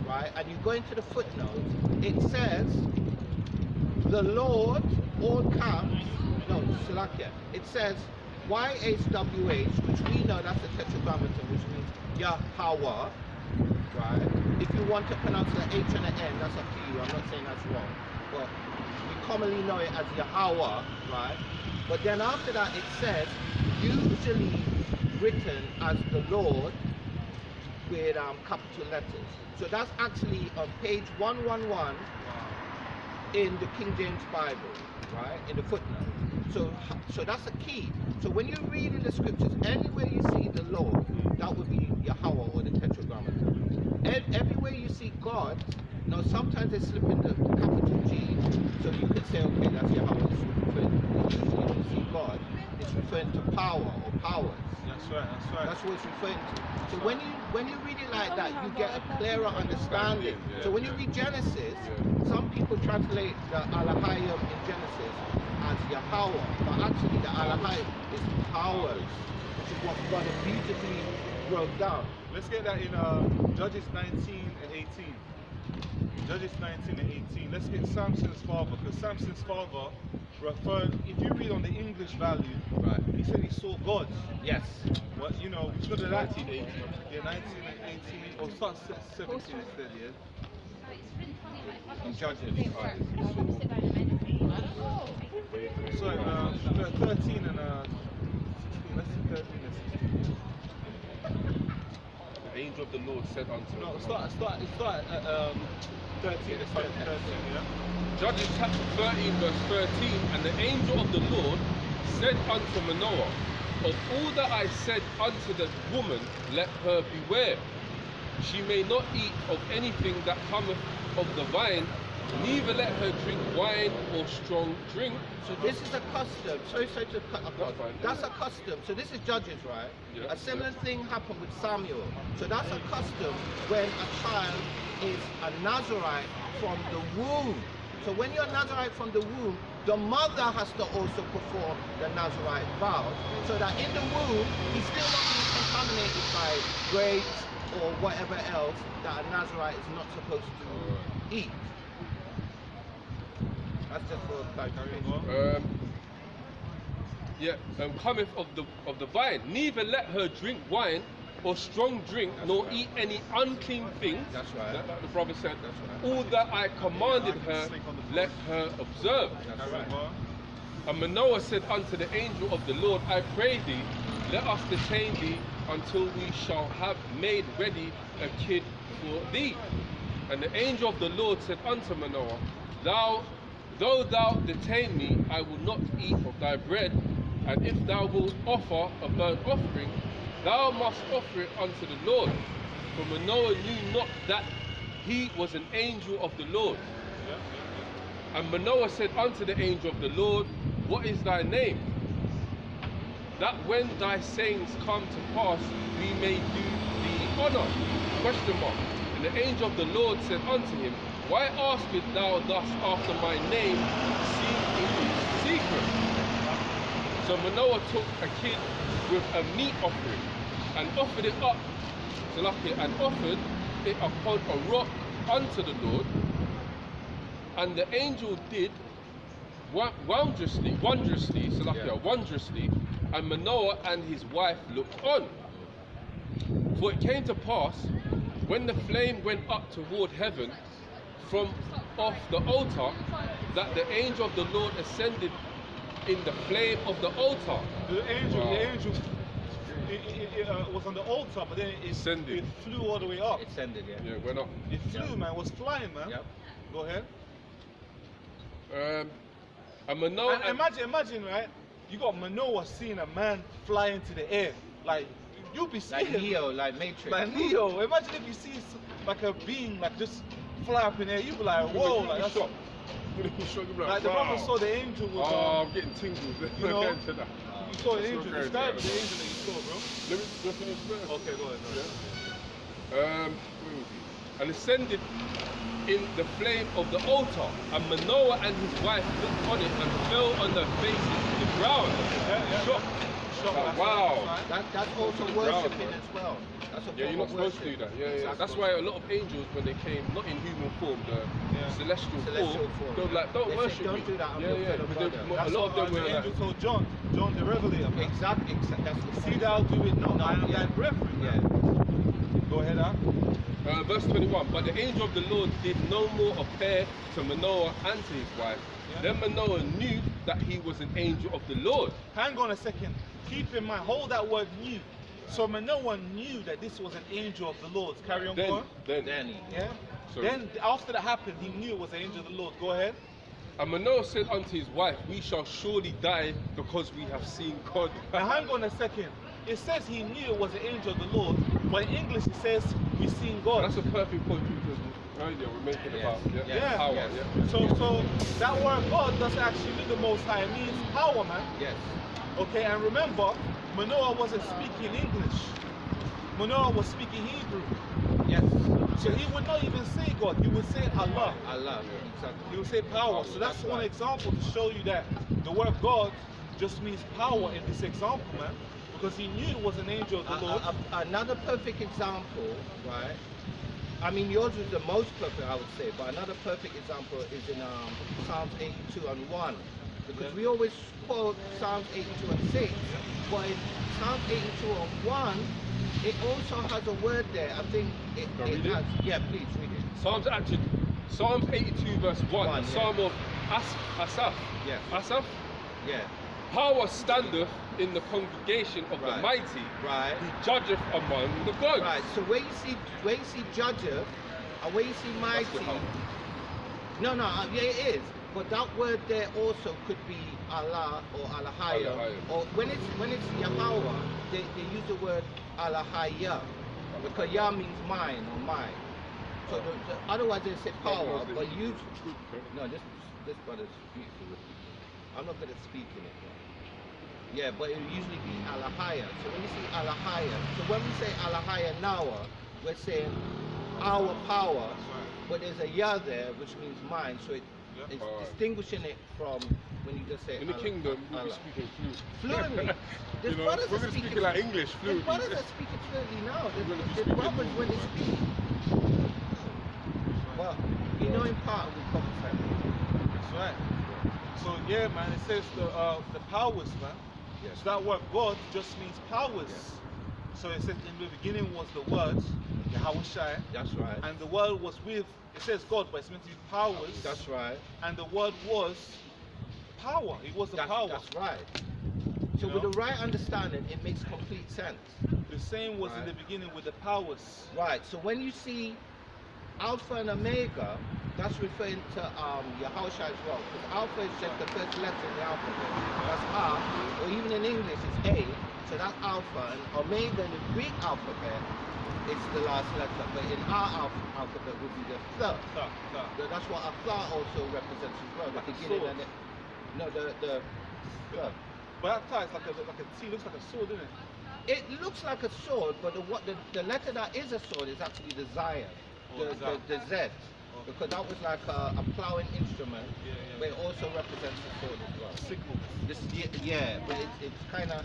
right, and you go into the footnotes, it says the Lord, all caps, no, Salakia. It says YHWH, which we know that's the Tetragrammaton, which means Yahweh, right? If you want to pronounce the H and the N, that's up to you. I'm not saying that's wrong, but we commonly know it as Yahweh, right? But then after that, it says usually written as the Lord with capital letters. So that's actually on page 111 in the King James Bible, right? In the footnote. So that's a key. So when you read in the scriptures, anywhere you see the Lord, that would be Yahweh or the Tetragrammaton. Everywhere you see God, now sometimes they slip in the capital G, so you could say, okay, that's Yahweh. It's referring to, usually when you see God, it's referring to power or powers. That's right, that's right. That's what it's referring to. So when you read it like that, you get a clearer understanding. So when you read Genesis, some people translate the Alahayim in Genesis as Yahweh, but actually the Alahayim is powers, which is what God beautifully broke down. Let's get that in Judges 19 and 18. Judges 19 and 18. Let's get Samson's father, because Samson's father referred, if you read on the English value, Right. he said he saw God. Yes. Well, you know, we should have 19 and 18. Yeah, 19 and 18, or start 17 instead, yeah? In Judges. So 13 and 16, let's see 13 and 16. The angel of the Lord said unto No, him. start at 13, let's start at 13, yeah? Judges chapter 13 verse 13, and the angel of the Lord said unto Manoah, of all that I said unto the woman, let her beware. She may not eat of anything that cometh of the vine, neither let her drink wine or strong drink. So this is a custom. Sorry to cut across. That's fine. That's a custom. So this is Judges, right? Yeah. A similar thing happened with Samuel. So that's a custom when a child is a Nazarite from the womb. So when you're a Nazarite from the womb, the mother has to also perform the Nazarite vows, so that in the womb, he's still not being contaminated by grapes or whatever else that a Nazarite is not supposed to eat. That's just for clarification. Cometh of the vine, neither let her drink wine or strong drink, nor eat any unclean thing. That's right. The prophet said, That's right. all that I commanded her, let her observe. That's right. And Manoah said unto the angel of the Lord, I pray thee, let us detain thee until we shall have made ready a kid for thee. And the angel of the Lord said unto Manoah, though thou detain me, I will not eat of thy bread, and if thou wilt offer a burnt offering, thou must offer it unto the Lord. For Manoah knew not that he was an angel of the Lord. And Manoah said unto the angel of the Lord, what is thy name? That when thy sayings come to pass, we may do thee honor. Question mark. And the angel of the Lord said unto him, why askest thou thus after my name, seeing it is secret? So Manoah took a kid with a meat offering, and offered it up to Salakia, and offered it upon a rock unto the Lord. And the angel did wondrously, Salakia, wondrously, and Manoah and his wife looked on. For it came to pass, when the flame went up toward heaven from off the altar, that the angel of the Lord ascended in the flame of the altar. The angel it was on the altar, but then it flew all the way up. It ascended, yeah. Yeah, went up. It flew, man. It was flying, man. Yep. Go ahead. And Manoah. And imagine, right? You got Manoah seeing a man fly into the air. Like, you'll be scared. Like Neo, like Matrix. Like Neo. Imagine if you see like a being like just fly up in the air. You'd be like, whoa, like that's shocked. Like the prophet saw the angel was. I'm getting tingles. You know, Get into that. you saw an angel. That's Describe so the angel that you saw, bro. Let me finish first. Okay, go ahead. Where was he? And ascended in the flame of the altar, and Manoah and his wife looked on it and fell on their faces to the ground. Shocked. Wow. That's also worshipping as well. That's a You're not supposed to do that. Yeah. That's why a lot of angels, when they came, not in human form, the celestial form, don't worship don't me. do that. I'm your fellow brother. A lot of them were the like, angel told John the Revelator. Man. Exactly. That's the See thou do it not. I am thy brethren. Yeah. Go ahead, verse 21. But the angel of the Lord did no more appear to Manoah and to his wife. Then Manoah knew that he was an angel of the Lord. Hang on a second. Keep in mind, hold that word knew. So Manoah knew that this was an angel of the Lord. Carry on going. Then. Yeah. Sorry. Then after that happened, he knew it was an angel of the Lord. Go ahead. And Manoah said unto his wife, we shall surely die because we have seen God. Now hang on a second. It says he knew it was an angel of the Lord, but in English it says we've seen God. That's a perfect point because earlier we're making about power. Yes. Yeah. So that word God doesn't actually mean the Most High. It means power, man. Yes. Okay, and remember, Manoah wasn't speaking English. Manoah was speaking Hebrew. Yes. So he would not even say God. He would say Allah. Allah. Exactly. He would say power. So that's one example to show you that the word God just means power in this example, man. Because he knew it was an angel of the Lord. Another perfect example, right? I mean, yours was the most perfect, I would say, but another perfect example is in Psalms 82 and 1. Because we always quote Psalms 82 and 6, but in Psalms 82 and 1, it also has a word there. I think it has. Yeah, please read it. Psalms 82 verse 1, Psalm of Asaph. Yes. Asaph. Yeah. Power standeth in the congregation of the mighty. Right. He judgeth among the gods. Right. So where you see judgeth, and where you see mighty. No, yeah, it is. But that word there also could be Allah or Alahaya. Or when it's Yahweh, they use the word Alahaya. Because Yah means mine or mine. So otherwise they say power, but you no, this brother's beautiful. I'm not good at speaking it. Yeah, but it will usually be Alahaya. So when you see Alahaya, so when we say Alahaya Nawa, we're saying our power, but there's a Yah there, which means mine. So it's distinguishing it from when you just say in the kingdom, we'll be speaking fluently. There's brothers we're that speaking like English fluently. There's brothers that speak it fluently now. There's brothers when they speak. Well, you know in part we prophesy. That's right. So yeah, man, it says the powers, man. Yes. So that word God just means powers. Yes. So it says in the beginning was the word, Yahweh Shai. That's right. And the word was with, it says God, but it's meant to be powers. That's right. And the word was power. It was the power. That's right. So with the right understanding, it makes complete sense. The same was in the beginning with the powers. Right. So when you see Alpha and Omega, that's referring to Yahushua as well. Because Alpha is just the first letter in the alphabet. That's R, or even in English it's A. So that's Alpha, and Omega in the Greek alphabet is the last letter. But in our alphabet would be the third. So that's what a third also represents as well. The beginning and the third. But that third is like a T, looks like a sword, doesn't it? It looks like a sword, but the letter that is a sword is actually the Zion. The Z, because that was like a plowing instrument, but it also represents the sword as well. Sickle. But it's kind of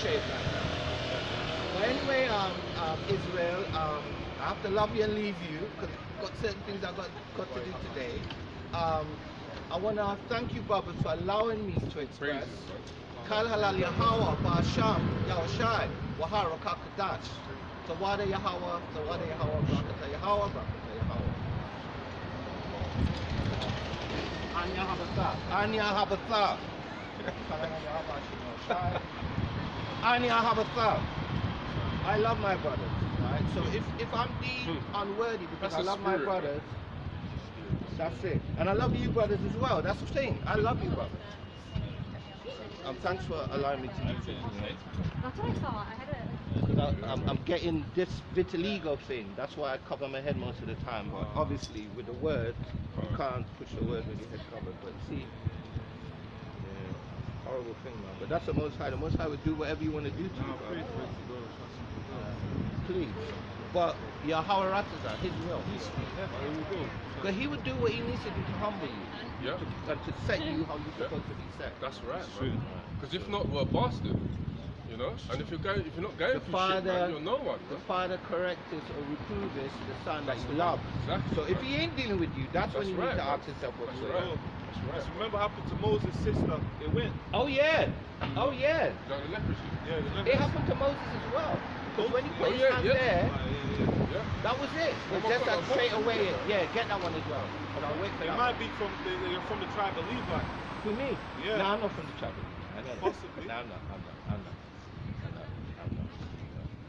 shaped like that. But anyway, Israel, I have to love you and leave you because I've got certain things I've got to do today. I want to thank you, brothers, for allowing me to express. Kal halal Yahweh, Ba'asham, Yahushai, Wahara Kakadash. Tawada Yahweh, Barakata Yahweh, Barakata Yahweh. Anya Habatha. Anya Habatha. I love my brothers, right? So if I'm deemed unworthy because I love my brothers, that's it. And I love you brothers as well. That's the thing. I love you brothers. Thanks for allowing me to use it. That's what I thought. I had a... I'm getting this vitiligo thing. That's why I cover my head most of the time. But obviously, with the word, you can't push the word with your head covered. But see, horrible thing, man. But that's the Most High. The Most High would do whatever you want to do to you, bro. Please. But Yahweh Ratazah, His will. Because He would do what He needs to do to humble you. And to set you how you're supposed to be set. That's right, man. Because if not, we're a bastard. You know, and if you're not going through shit, man, you're no one. The Father correcteth or reproveth the Son that you love. Exactly. So if He ain't dealing with you, that's when you need to ask yourself what's right. That's right. Remember what happened to Moses' sister? It went. Oh yeah. The leprosy. Yeah, the leprosy. It happened to Moses as well. Because when he put his hand there, that was it. It's just that straight away. Get that one as well. I'll wait for it that. Might be you're from the tribe of Levi. Who, me? Yeah. No, I'm not from the tribe of Levi. Possibly. No, I'm not.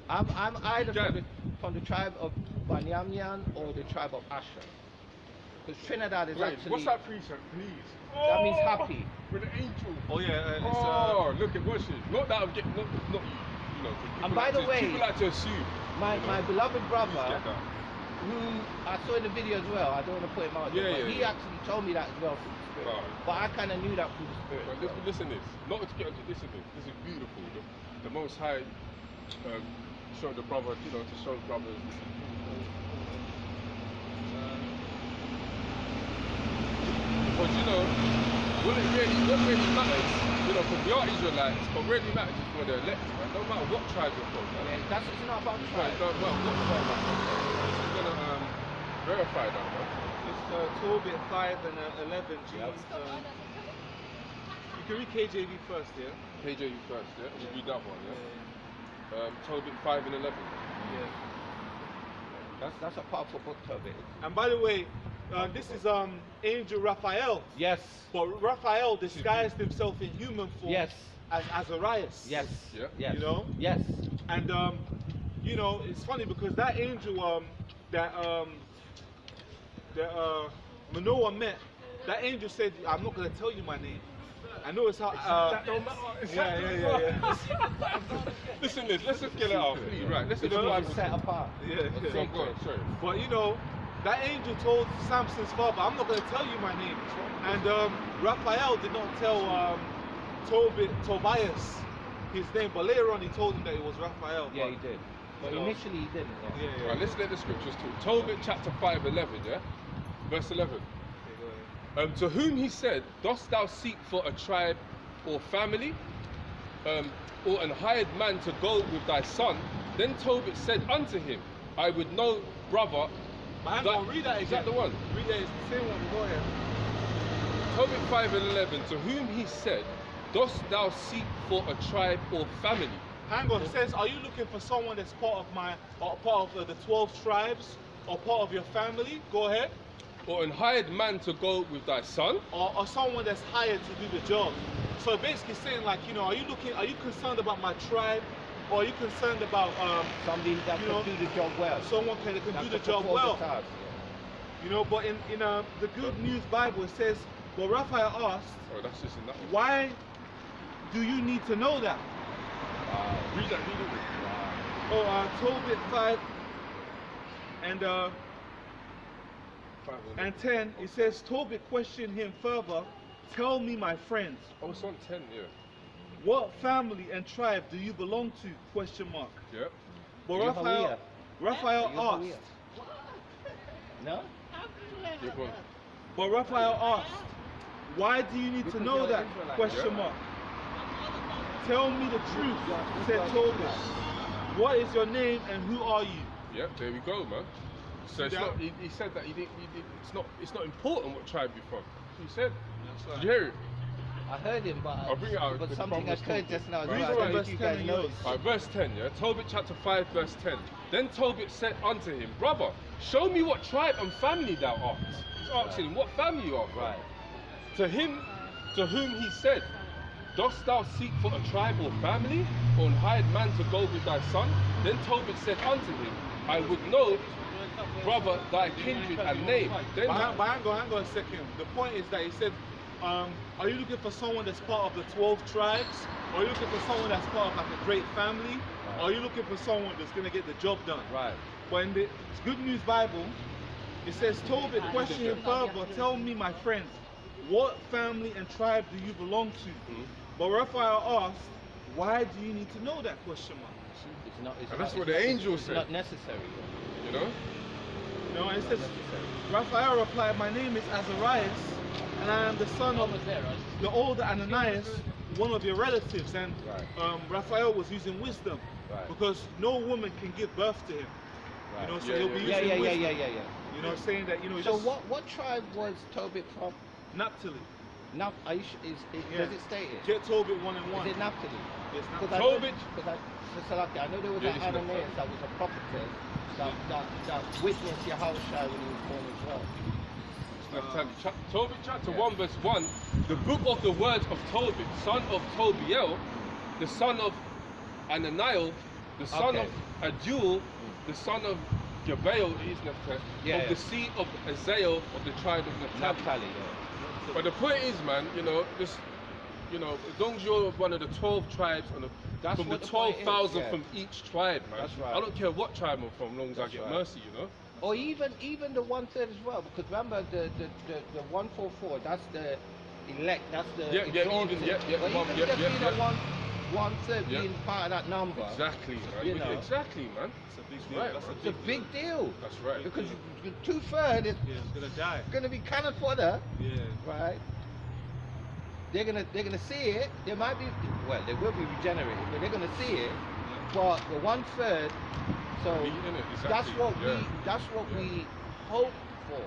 I'm either from the tribe of Banyamyan or the tribe of Asher. Because Trinidad is Wait, actually. what's that precept, please? That means happy. With the angel. Oh yeah, it's Oh, look at watch it. Not that I'm getting, not you. You know, 'cause people And by like the to, way, people like to assume. My you know. my beloved brother, Get that. who I saw in the video as well. I don't want to put him out there, Yeah, but yeah, he yeah. actually told me that as well through the Spirit. Right. But I kind of knew that through the Spirit. But listen this. Not to get onto this. This is beautiful. The Most High showed the brother, you know, to show brothers. Because you know, what really matters, you know, because we are Israelites, but what really matters is for the elect, man. No matter what tribe you're from, man. Yeah, that's it's not about Right, tribe. no matter what tribe you're from, man. This is gonna verify that, man. It's Tobit 5 and 11 G. Yep. You can read KJV first, yeah? KJV first, yeah? You read that one, yeah? Tobit 5 and 11. Yeah. That's a powerful book, Tobit. And by the way, this is Angel Raphael. Yes. But Raphael disguised himself in human form Yes. as Azarias. Yes. Yeah. Yes. You know? Yes. And you know, it's funny because that angel that Manoah met, that angel said, "I'm not going to tell you my name." I know it's how. That don't matter. Yeah. Listen, let's just get it out, please. Right, let's just Because Bible. it's set apart. Yeah. So go on, sorry. But you know, that angel told Samson's father, "I'm not going to tell you my name." And Raphael did not tell Tobias his name, but later on he told him that it was Raphael. Yeah, he did. But So- initially he didn't. Yeah. Yeah. Right, let's let the scriptures talk. Tobit chapter 5, 11, yeah? Verse 11. To whom he said, dost thou seek for a tribe or family, or an hired man to go with thy son? Then Tobit said unto him, I would know, brother. Hang on, read that again. Is that the one? Read that, it's the same one. Go ahead. Tobit 5 and 11. To whom he said, dost thou seek for a tribe or family? Hang on, it says, are you looking for someone that's part of the 12 tribes or part of your family? Go ahead. Or an hired man to go with thy son? Or someone that's hired to do the job. So basically saying like, you know, are you concerned about my tribe? Or are you concerned about Somebody that you can know, do the job well. someone that can That do the can job perform well? the task, You know, but in the Good News Bible it says, well, Raphael asked, Oh, that's just in that one. why do you need to know that? Read that, read it. Wow. Oh, Tobit 5 and 5 and 10, it says, Tobit questioned him further, tell me, my friends, Oh, it's on 10, yeah. what family and tribe do you belong to? Question mark. Yeah. But Are you Raphael Are you asked, Hawaiian? No? Yeah, go on. but Raphael asked, why do you need to Because know you're that? Israelite. Question Yeah. mark. Tell me the truth, Yeah, said Israelite. Tobit. What is your name and who are you? Yeah, there we go, man. So it's Yeah. not, he said that he didn't, it's not important what tribe you're from. He said, That's did you hear it? I heard him, but, I'll bring it out, but the something Proverbs occurred talking. just now. as Read well. I from don't know verse if you 10 guys and noticed. yours. Alright, verse 10, yeah? Tobit chapter 5, verse 10. Then Tobit said unto him, brother, show me what tribe and family thou art. He's asking him what family you are from. Right. To him, to whom he said, dost thou seek for a tribe or family, or an hired man to go with thy son? Then Tobit said unto him, I would know, brother, thy kindred and name. Then But hang on a second. The point is that he said, are you looking for someone that's part of the 12 tribes? Or are you looking for someone that's part of like a great family? Or are you looking for someone that's going to get the job done? Right. But in the Good News Bible, it says, Tobit questioned him further, tell me, my friends, what family and tribe do you belong to? But Raphael asked, why do you need to know that? Question mark. It's not, it's And not, that's what it's the not- angel it's said. not necessary. you know? You know, and it Not says, necessary. Raphael replied, my name is Azarias, and I am the son of the older Ananias, one of your relatives. And Right. Raphael was using wisdom, Right. because no woman can give birth to him. Right. You know, so Yeah, he'll be yeah, using wisdom. Yeah. You know, saying that, you know, So just what tribe was Tobit from? Naphtali. Now, are you, Yeah. does it state it? Get Tobit 1 and 1. Is it Naphtali? Yes, Because Naphtali. Tobit. I know there was Yeah, an it's Naphtali. Ananias that was a prophetess that witnessed Yahushua when he was born as well. Tobit chapter Yeah. 1 verse 1, the book of the words of Tobit, son of Tobiel, the son of Ananiel, the son Okay. of Aduel, the son of Gabael is Naphtali, Yeah, of yeah. the seed of Azael of the tribe of Naphtali. Naphtali, yeah. But the point is, man, you know, just, you know, as long as you're one of the 12 tribes on That's from the what the point is, 12,000 yeah. from each tribe, man. That's right. I don't care what tribe I'm from, as long as I That's get right. mercy, you know. Or even the 1/3 as well, because remember the 144, that's the elect, that's the Yeah, yeah, exalted. even, yeah, yeah, But well, even yeah, just yeah, being yeah. a 1/3 Yeah. being part of that number, Exactly, man. You know. Exactly, man. It's a big That's deal. right, That's man. it's a big deal. That's right. Because 2/3 is Yeah, it's gonna die. going to be cannon fodder, Yeah. right? They're gonna see it. They might be, well, they will be regenerated, but they're gonna see it. But the 1/3, so Me, innit? Exactly. that's what Yeah. we hope for.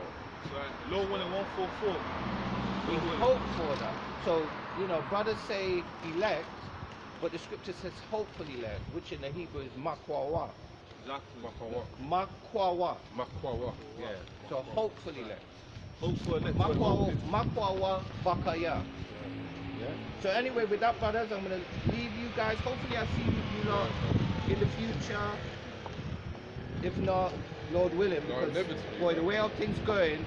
So low one and 144. We hope for that. So, you know, brothers say elect, but the scripture says hopeful elect, which in the Hebrew is makwawa. Exactly. Makwawa. Makwawa. Yeah. So hopeful elect. Hopeful elect. Makwawa bakaya. Yeah. So anyway, with that, brothers, I'm gonna leave you guys. Hopefully I see you lot in the future. If not, Lord willing, No, because inevitably, boy, the man. way how things going,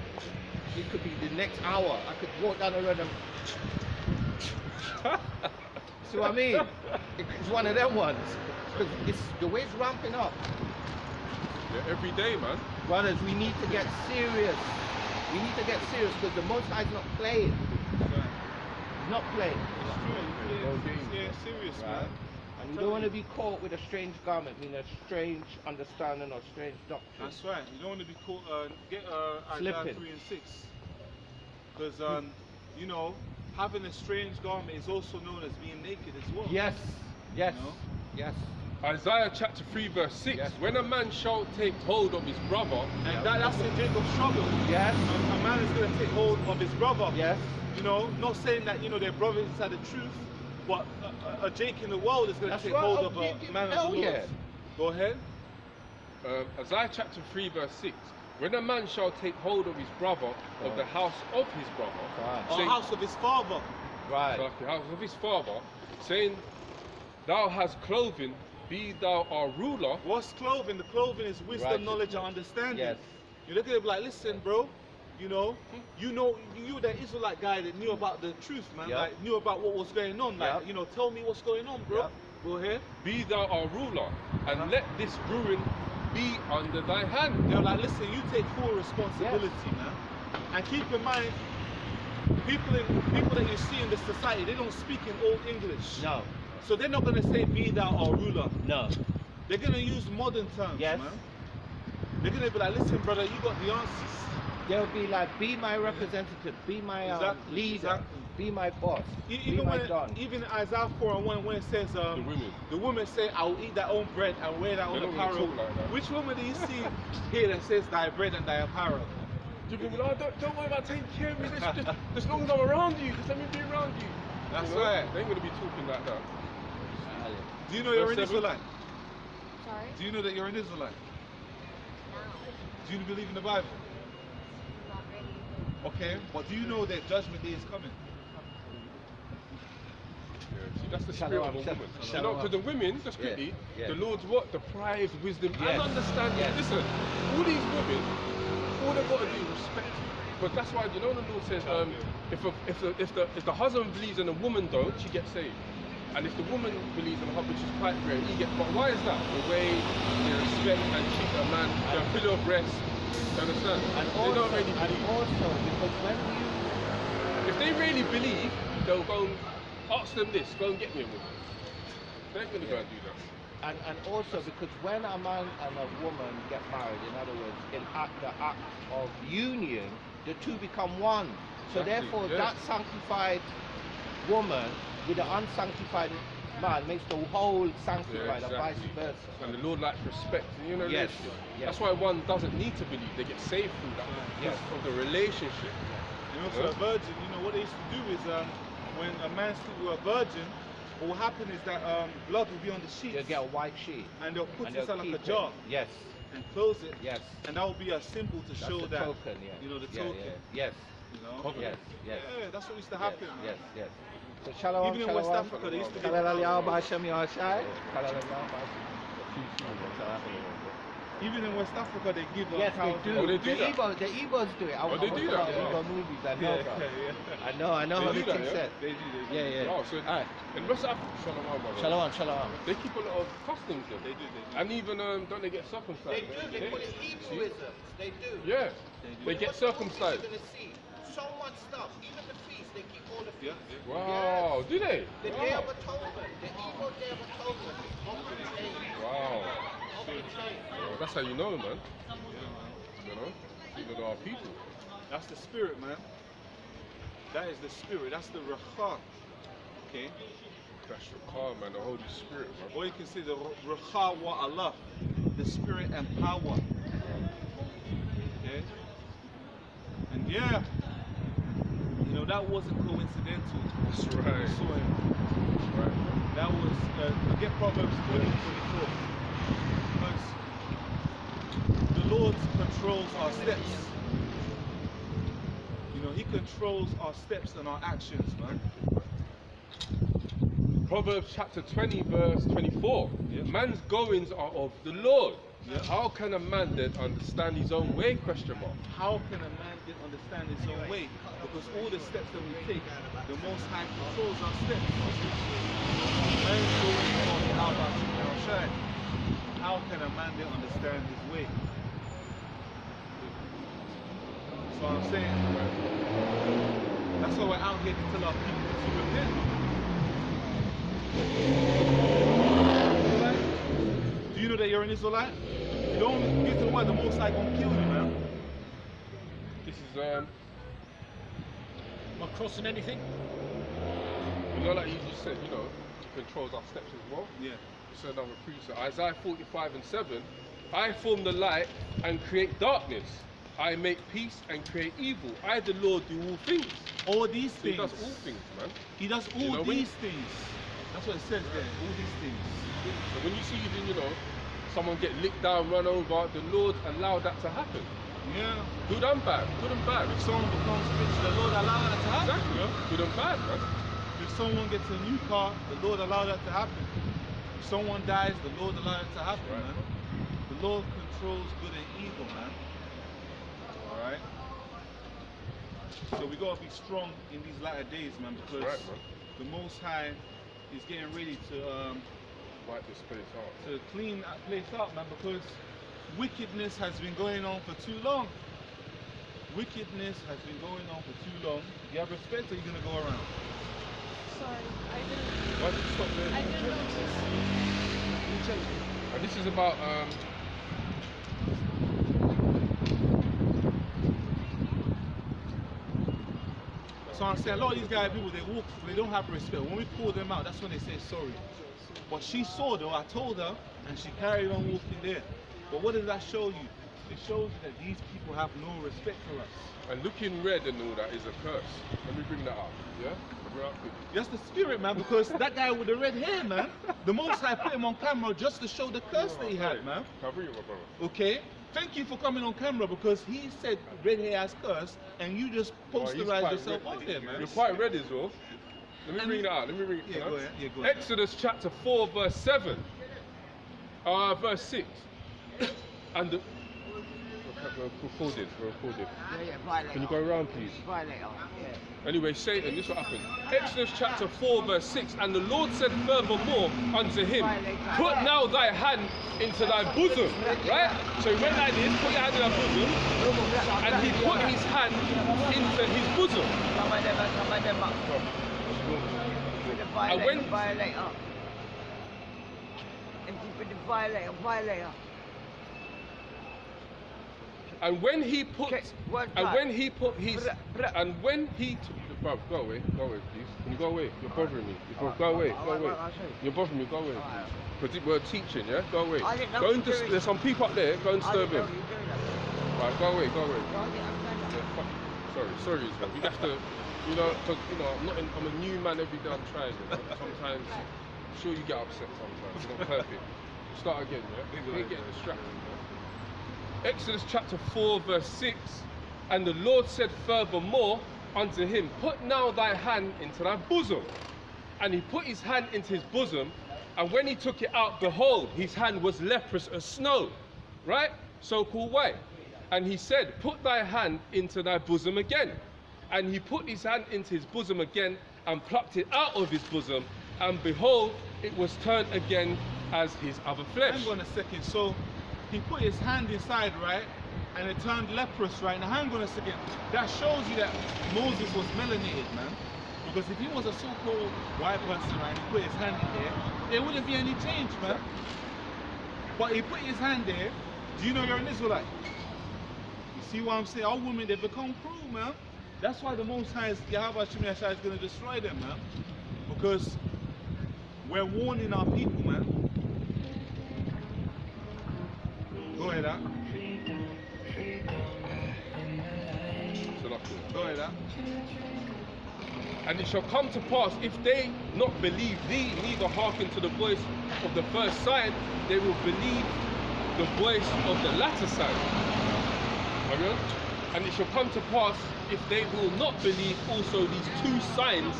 it could be the next hour. I could walk down the road and see what I mean? It's one of them ones. Because it's the way it's ramping up. Yeah, every day, man. Brothers, we need to get serious. We need to get serious because the Most High is not playing. He's not playing. It's true. No Yeah, games. yeah, serious, Right. man. And you don't want to be caught with a strange garment, meaning a strange understanding or strange doctrine. That's right. You don't want to be caught. Get Isaiah Slipping. 3 and 6. Because you know, having a strange garment is also known as being naked as well. Yes, yes, You know? yes. Isaiah chapter 3 verse 6. Yes. When a man shall take hold of his brother, And that's in Jacob's trouble. Yes, A man is going to take hold of his brother. yes. You know, not saying that, you know, their brother is inside the truth, but a Jake in the world is going to That's take right. hold Oh, of a yeah, man hell of the Lord. yeah. Go ahead. Isaiah chapter 3 verse 6. When a man shall take hold of his brother, of the house of his brother, Right. Or saying, house of his father. Right. like the house of his father, saying, Thou hast clothing, be thou our ruler. What's clothing? The clothing is wisdom, Right. knowledge, and understanding. Yes. You look at it like, listen, bro. You know, you the Israelite guy that knew about the truth, man. Yeah. Like, knew about what was going on. Like, Yeah. you know, tell me what's going on, bro. Yeah. Go ahead. Be thou our ruler, and let this ruin be under thy hand. They're like, listen, you take full responsibility, man. And keep in mind, people that you see in this society, they don't speak in Old English. No, So they're not gonna say be thou our ruler. no. They're gonna use modern terms, Yes. man. They're gonna be like, listen, brother, you got the answers. They'll be like, be my representative, be my Exactly, leader, exactly. be my boss, be Even my when, don. even Isaiah 4 and 1, when it says, The women. say, I will eat thy own bread and wear thy They own don't really apparel. talk like that. Which woman do you see here that says thy bread and thy apparel? You can be like, don't worry about taking care of me, just as long as I'm around you, just let me be around you. That's You know? right. They ain't gonna be talking like that. Do you know you're an Verse 7. Israelite? Sorry? Do you know that you're an Israelite? No. Do you believe in the Bible? Not really. Okay, but do you know that judgment day is coming? Yeah, see, that's the spirit of a woman. You Shalom. know, because the women, just Yeah, quickly, yeah. the Lord's what? Deprived wisdom Yes, and understanding. yes. Listen, all these women, all they've got to do is respect. But that's why, you know, the Lord says, if the husband believes and the woman don't, she gets saved. And if the woman believes in the husband, which is quite rare, he gets. But why is that? The way they respect and treat a man, their pillar of rest. You understand? And They don't really and believe. also, because when you If they really believe, they'll go and ask them this, go and get me a woman. They ain't gonna go and do that. And also because when a man and a woman get married, in other words, in the act of union, the two become one. So Exactly, therefore, yes. that sanctified woman with the unsanctified man makes the whole sanctified, and vice versa. And the Lord likes respect, you know. Yes, relationship. yes. That's why one doesn't need to believe; they get saved through that. Yes. Because of the relationship. And also a virgin, you know, what they used to do is when a man sleeps with a virgin, what will happen is that blood will be on the sheets. You get a white sheet. and they'll put and it inside they'll like a keep jar it. Yes, and close it. yes. And that will be a symbol to That's show the that, token, yeah. you know, the Yeah, token. yeah. Yes, You know? Covenant. yes, yes. Yeah, that's what used to Yes, happen. yes, man. yes. So shalom, Even in West shalom. Africa, they used to be. Kalala liao ba Hashem Yahushai. Kalala liao ba Hashem. Even in West Africa, they give Yes, they cows. do. Oh, they do the that? Igbos do it. I Oh, they watch do a that? lot of Yeah. Igbo movies. I know, bro. Yeah. I know how They the do that, thing yeah? set. They do. Yeah. Oh, so Alright. in West Africa, Shalom, brother. Shalom. They keep a lot of customs there. They do. And even don't they get circumcised? They do. They call it Hebrewisms. They do. Yeah, they Watch get movies, circumcised. You're gonna see so much stuff. Even the feast, they keep all the Yeah. feasts. Wow, do they? The Day Wow. of Atonement, the Igbo Day of Atonement is off the chain. Wow. Off the chain. Well, that's how you know, man. You know, even though our people. That's the spirit, man. That is the spirit. That's the Racha. Okay. That's your car, man. The Holy Spirit, man. Or you can say the Racha wa Allah, the spirit and power. Okay. And yeah, you know that wasn't coincidental. That's right. We saw him. Right. That was get Proverbs 20:24. Because the Lord controls our steps. You know, He controls our steps and our actions, man. Proverbs chapter 20, verse 24. Yeah. Man's goings are of the Lord. Yeah. How can a man then understand his own way? Question mark. How can a man understand his own way? Because all the steps that we take, the Most High controls our steps. Man's going on the outback. How can a man then understand his way? That's what I'm saying. That's why we're out here to tell our people to repent. Do you know that you're an Israelite? If you don't get to the word, the Most High gonna kill you, man. This is Am I crossing anything? you know, like you just said, you know, he controls our steps as well. Yeah. So now we're preaching. Isaiah 45:7. I form the light and create darkness. I make peace and create evil. I, the Lord, do all things. All these So he things. does all things, man. He does all You know, when these things. That's what it says there. All these things. So when you see even, you know, someone get licked down, run over, the Lord allowed that to happen. Yeah. Good and bad. Good and bad. If someone becomes rich, the Lord allow that to happen. Exactly. Good and bad, man. If someone gets a new car, the Lord allow that to happen. If someone dies, the Lord allow that to happen, Right. man. The Lord controls good and evil, man. Alright? So we gotta be strong in these latter days, man, because Right, man. the Most High is getting ready to Wipe this place out. clean that place up, man, because wickedness has been going on for too long. Wickedness has been going on for too long. You have respect, or you're gonna go around? Sorry, I didn't. Why did you stop there? I didn't notice. And this is about So I'm saying a lot of these guys, people, they don't have respect. When we call them out, that's when they say sorry. But she saw though, I told her, and she carried on walking there. But what does that show you? It shows you that these people have no respect for us. and looking red and all that is a curse. Let me bring that up. Yeah? Bring it up quick. That's the spirit, man, because that guy with the red hair, man, the Most High put him on camera just to show the curse that he had, man. Can I bring it, my brother? Okay? Thank you for coming on camera because he said red hair has curse and you just Oh, he's posterized quite yourself red. on there, man. You're quite red as well. Let me And bring that out. Let me bring it. Yeah, can I? go ahead. Yeah, go ahead. Exodus chapter 4, verse 7. Verse 6. And the... We're recording. Can you go around, please? Anyway, Satan, this is what happened. Exodus chapter 4, verse 6. And the Lord said furthermore unto him, put now thy hand into thy bosom. Right? So he went like this, put your hand in thy bosom. And he put his hand into his bosom. And when... And when he put, his, bruv, go away, please. Can you go away? You're bothering me. Go away. You're bothering me. Go away. Because we're teaching, yeah. Go away. Go and there's some people up there. Go and disturb him. Right, go away. Yeah, sorry, Israel. You have to, you know, because I'm a new man every day. I'm trying. You know? Sometimes, I'm sure you get upset. Sometimes it's not perfect. Start again, yeah. Ain't getting distracted. Yeah? Exodus chapter 4 verse 6, and the Lord said furthermore unto him, put now thy hand into thy bosom. And he put his hand into his bosom, and when he took it out, behold, his hand was leprous as snow. right? So-called white. And he said, put thy hand into thy bosom again. And he put his hand into his bosom again and plucked it out of his bosom. And behold, it was turned again as his other flesh. Hang on a second. So he put his hand inside, right? And it turned leprous, right? Now hang on a second. That shows you that Moses was melanated, man. Because if he was a so-called white person, right, and he put his hand in there, there wouldn't be any change, man. But he put his hand there. Do you know you're an Israelite? You see what I'm saying? Our women, they become cruel, man. That's why the Most High, Yahweh Shemini Ashai, is going to destroy them, man. Because we're warning our people, man. Go ahead, huh? Go ahead, huh? And it shall come to pass, if they not believe thee, neither hearken to the voice of the first sign, they will believe the voice of the latter sign. Carry on. And it shall come to pass, if they will not believe also these two signs,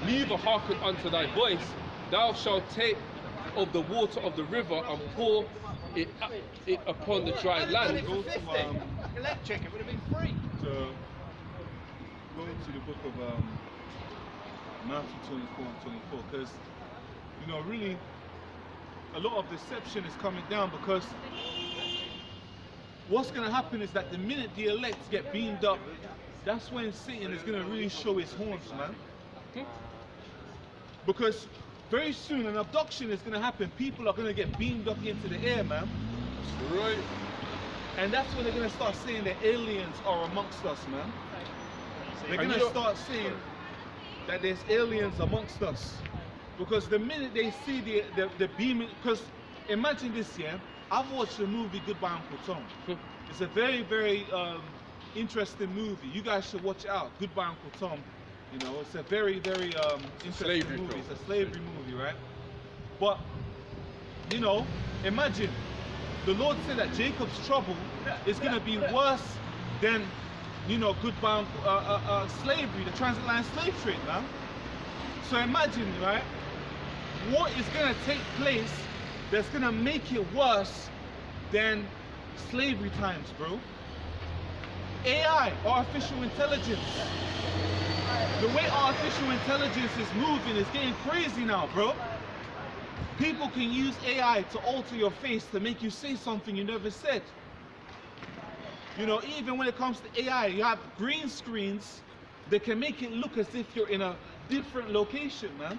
neither hearken unto thy voice, thou shalt take of the water of the river and pour it upon the dry land. Go to, Electric, it would have been free. to go to the book of Matthew 24 and 24, because you know, really a lot of deception is coming down, because what's going to happen is that the minute the elect get beamed up, that's when Satan is going to really show his horns, man. Because very soon an abduction is going to happen. People are going to get beamed up into the air, man. Right. And that's when they're going to start saying that aliens are amongst us, man. They're going to start saying that there's aliens amongst us. Because the minute they see the beaming, because imagine this, yeah? I've watched the movie Goodbye Uncle Tom. It's a very, very interesting movie. You guys should watch it out. Goodbye Uncle Tom. You know, it's a very, very interesting movie. It's a slavery movie, right? But, you know, imagine the Lord said that Jacob's trouble is going to be worse than, you know, Goodbye slavery, the transatlantic slave trade, man. So imagine, right? What is going to take place that's going to make it worse than slavery times, bro? AI, artificial intelligence. The way artificial intelligence is moving is getting crazy now, bro. People can use AI to alter your face to make you say something you never said. You know, even when it comes to AI, you have green screens that can make it look as if you're in a different location, man.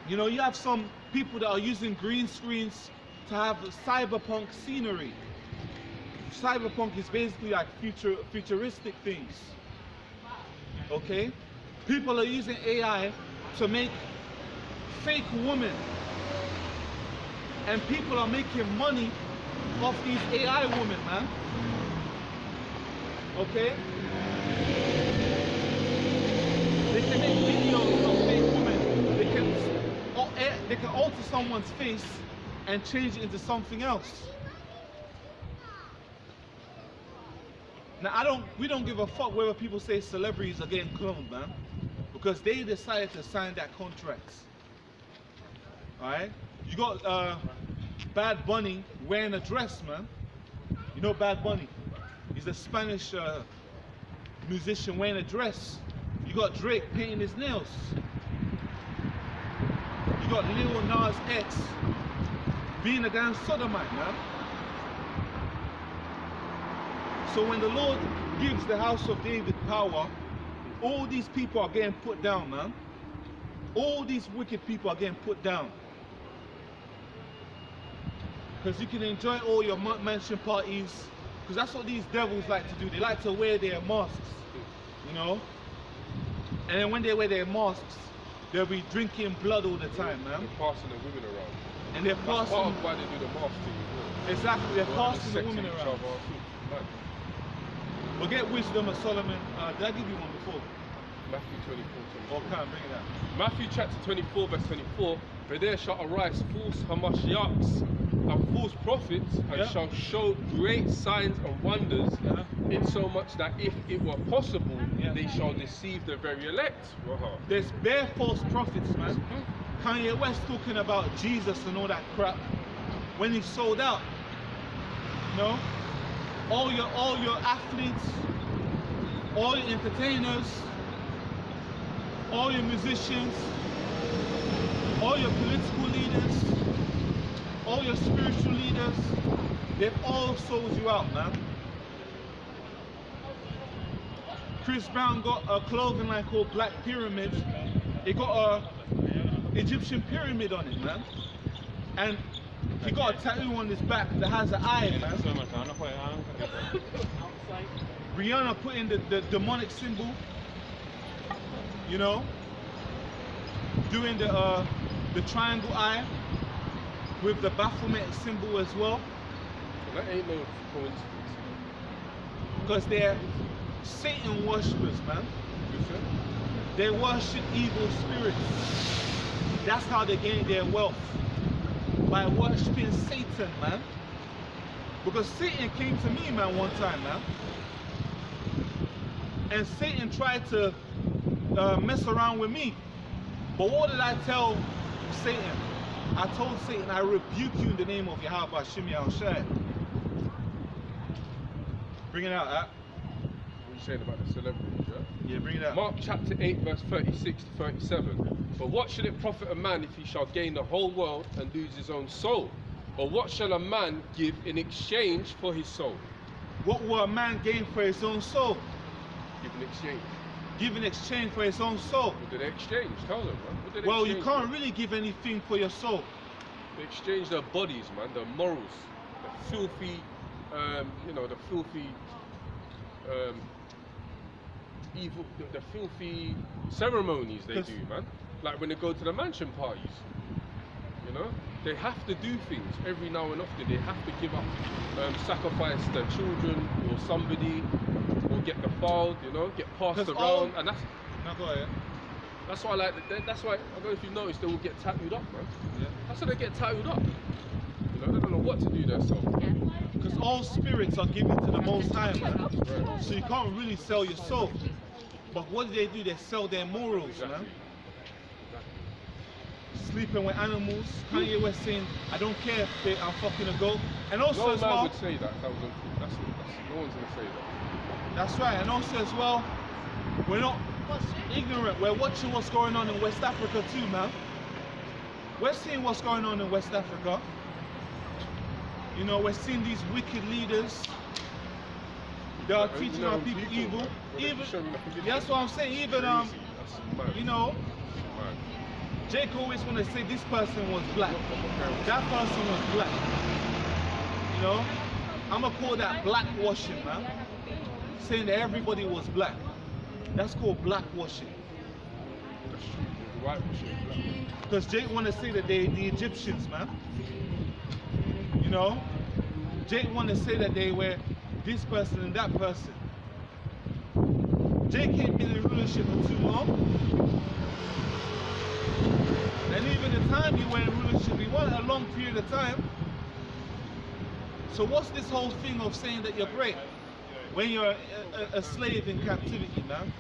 You know, you have some people that are using green screens to have cyberpunk scenery. Cyberpunk is basically like futuristic things. Okay? People are using AI to make fake women. And people are making money off these AI women, man. Okay? They can make videos of fake women. They can alter someone's face and change it into something else. Now we don't give a fuck whether people say celebrities are getting cloned, man, because they decided to sign that contract. All right, you got Bad Bunny wearing a dress, man. You know Bad Bunny? He's a Spanish musician wearing a dress. You got Drake painting his nails. You got Lil Nas X being a damn sodomite, man. So when the Lord gives the house of David power, all these people are getting put down, man. All these wicked people are getting put down. Because you can enjoy all your mansion parties, because that's what these devils like to do. They like to wear their masks, you know? And then when they wear their masks, they'll be drinking blood all the time, man. They're passing the women around. And they're passing... That's part of why they do the mask thing as well. Exactly, they're passing the women around. We'll get Wisdom of Solomon. Did I give you one before? Matthew 24, 24. Oh, can't bring it out. Matthew chapter 24, verse 24. For there shall arise false Hamashiachs and false prophets, and shall show great signs and wonders, insomuch that if it were possible, they shall deceive the very elect. There's bare false prophets, man. Kanye West talking about Jesus and all that crap. when he sold out. You know, all your athletes, all your entertainers, all your musicians, all your political leaders, all your spiritual leaders, they've all sold you out, man. Chris Brown got a clothing line called Black Pyramid. It got a Egyptian pyramid on it, man. And he got a tattoo on his back that has an eye, man. Rihanna put in the demonic symbol, you know, doing the triangle eye with the Baphomet symbol as well. That ain't no coincidence. Because they're Satan worshippers, man. They worship evil spirits. That's how they gain their wealth. By worshiping Satan, man. Because Satan came to me, man, one time, man. And Satan tried to mess around with me. But what did I tell Satan? I told Satan, I rebuke you in the name of Yahweh Shimi Al-Shai. Bring it out, What are you saying about the celebrities, yeah? Yeah, bring it out. Mark chapter 8, verse 36 to 37. But what shall it profit a man if he shall gain the whole world and lose his own soul? Or what shall a man give in exchange for his soul? What will a man gain for his own soul? Give in exchange. Give in exchange for his own soul. What did they exchange? Tell them, man. What did they Well, you exchange, can't man? really give anything for your soul. They exchange their bodies, man, their morals, the filthy, you know, the filthy, evil, the filthy ceremonies they do, man. Like when they go to the mansion parties, you know, they have to do things every now and often. They have to give up, sacrifice their children or somebody, or get defiled, you know, get passed around, and that's. No, go ahead. That's why, like, that's why, I don't know if you noticed, they will get tattooed up, man. Yeah. That's why they get tattooed up. You know, they don't know what to do themselves. Because all spirits are given to the Most High, man. Right. So you can't really sell your soul. But what do? They sell their morals, Exactly. man. Sleeping with animals. Kanye West saying, I don't care if I'm fucking a goat. And also No as man well, would say that. That was untrue. That's no one's gonna say that. that's right. And also as well, we're not ignorant. We're watching what's going on in West Africa too, man. We're seeing what's going on in West Africa. You know, we're seeing these wicked leaders. They are teaching our people evil. Even, that's what I'm saying. Even you know, Jake always want to say this person was black. That person was black. You know, I'm gonna call that blackwashing, man. Saying that everybody was black. That's called blackwashing. That's true. The whitewashing. Because Jake want to say that they the Egyptians, man. You know, Jake want to say that they were this person and that person. Jake ain't been in rulership for too long. And even the time he went in rulership, he wasn't a long period of time. So what's this whole thing of saying that you're great when you're a slave in captivity, man?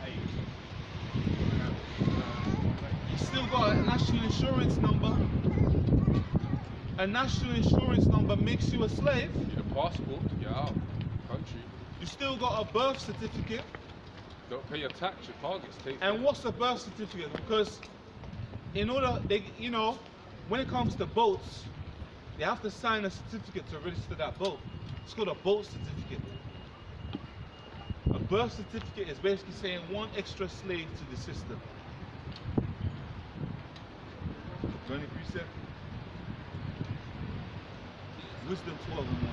You still got a national insurance number. A national insurance number makes you a slave. You need a passport to get out of the country. You still got a birth certificate. Don't pay your tax, your car gets taken. And what's a birth certificate? Because in order, they, you know, when it comes to boats, they have to sign a certificate to register that boat. It's called a boat certificate. A birth certificate is basically saying one extra slave to the system. 23 seconds. Wisdom 12 and 1.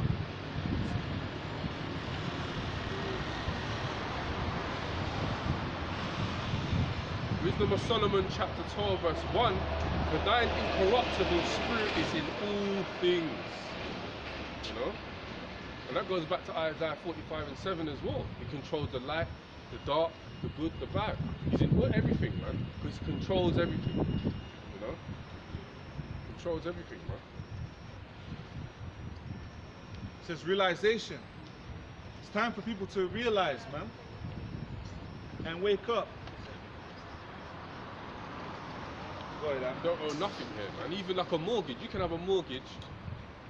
Wisdom of Solomon, chapter 12, verse 1. For thine incorruptible spirit is in all things. You know? And that goes back to Isaiah 45 and 7 as well. He controls the light, the dark, the good, the bad. He's in everything, man. Because he controls everything. You know? Controls everything, man. It says realization. It's time for people to realize, man. And wake up. Go ahead, Adam. You don't owe nothing here, man. Even like a mortgage. You can have a mortgage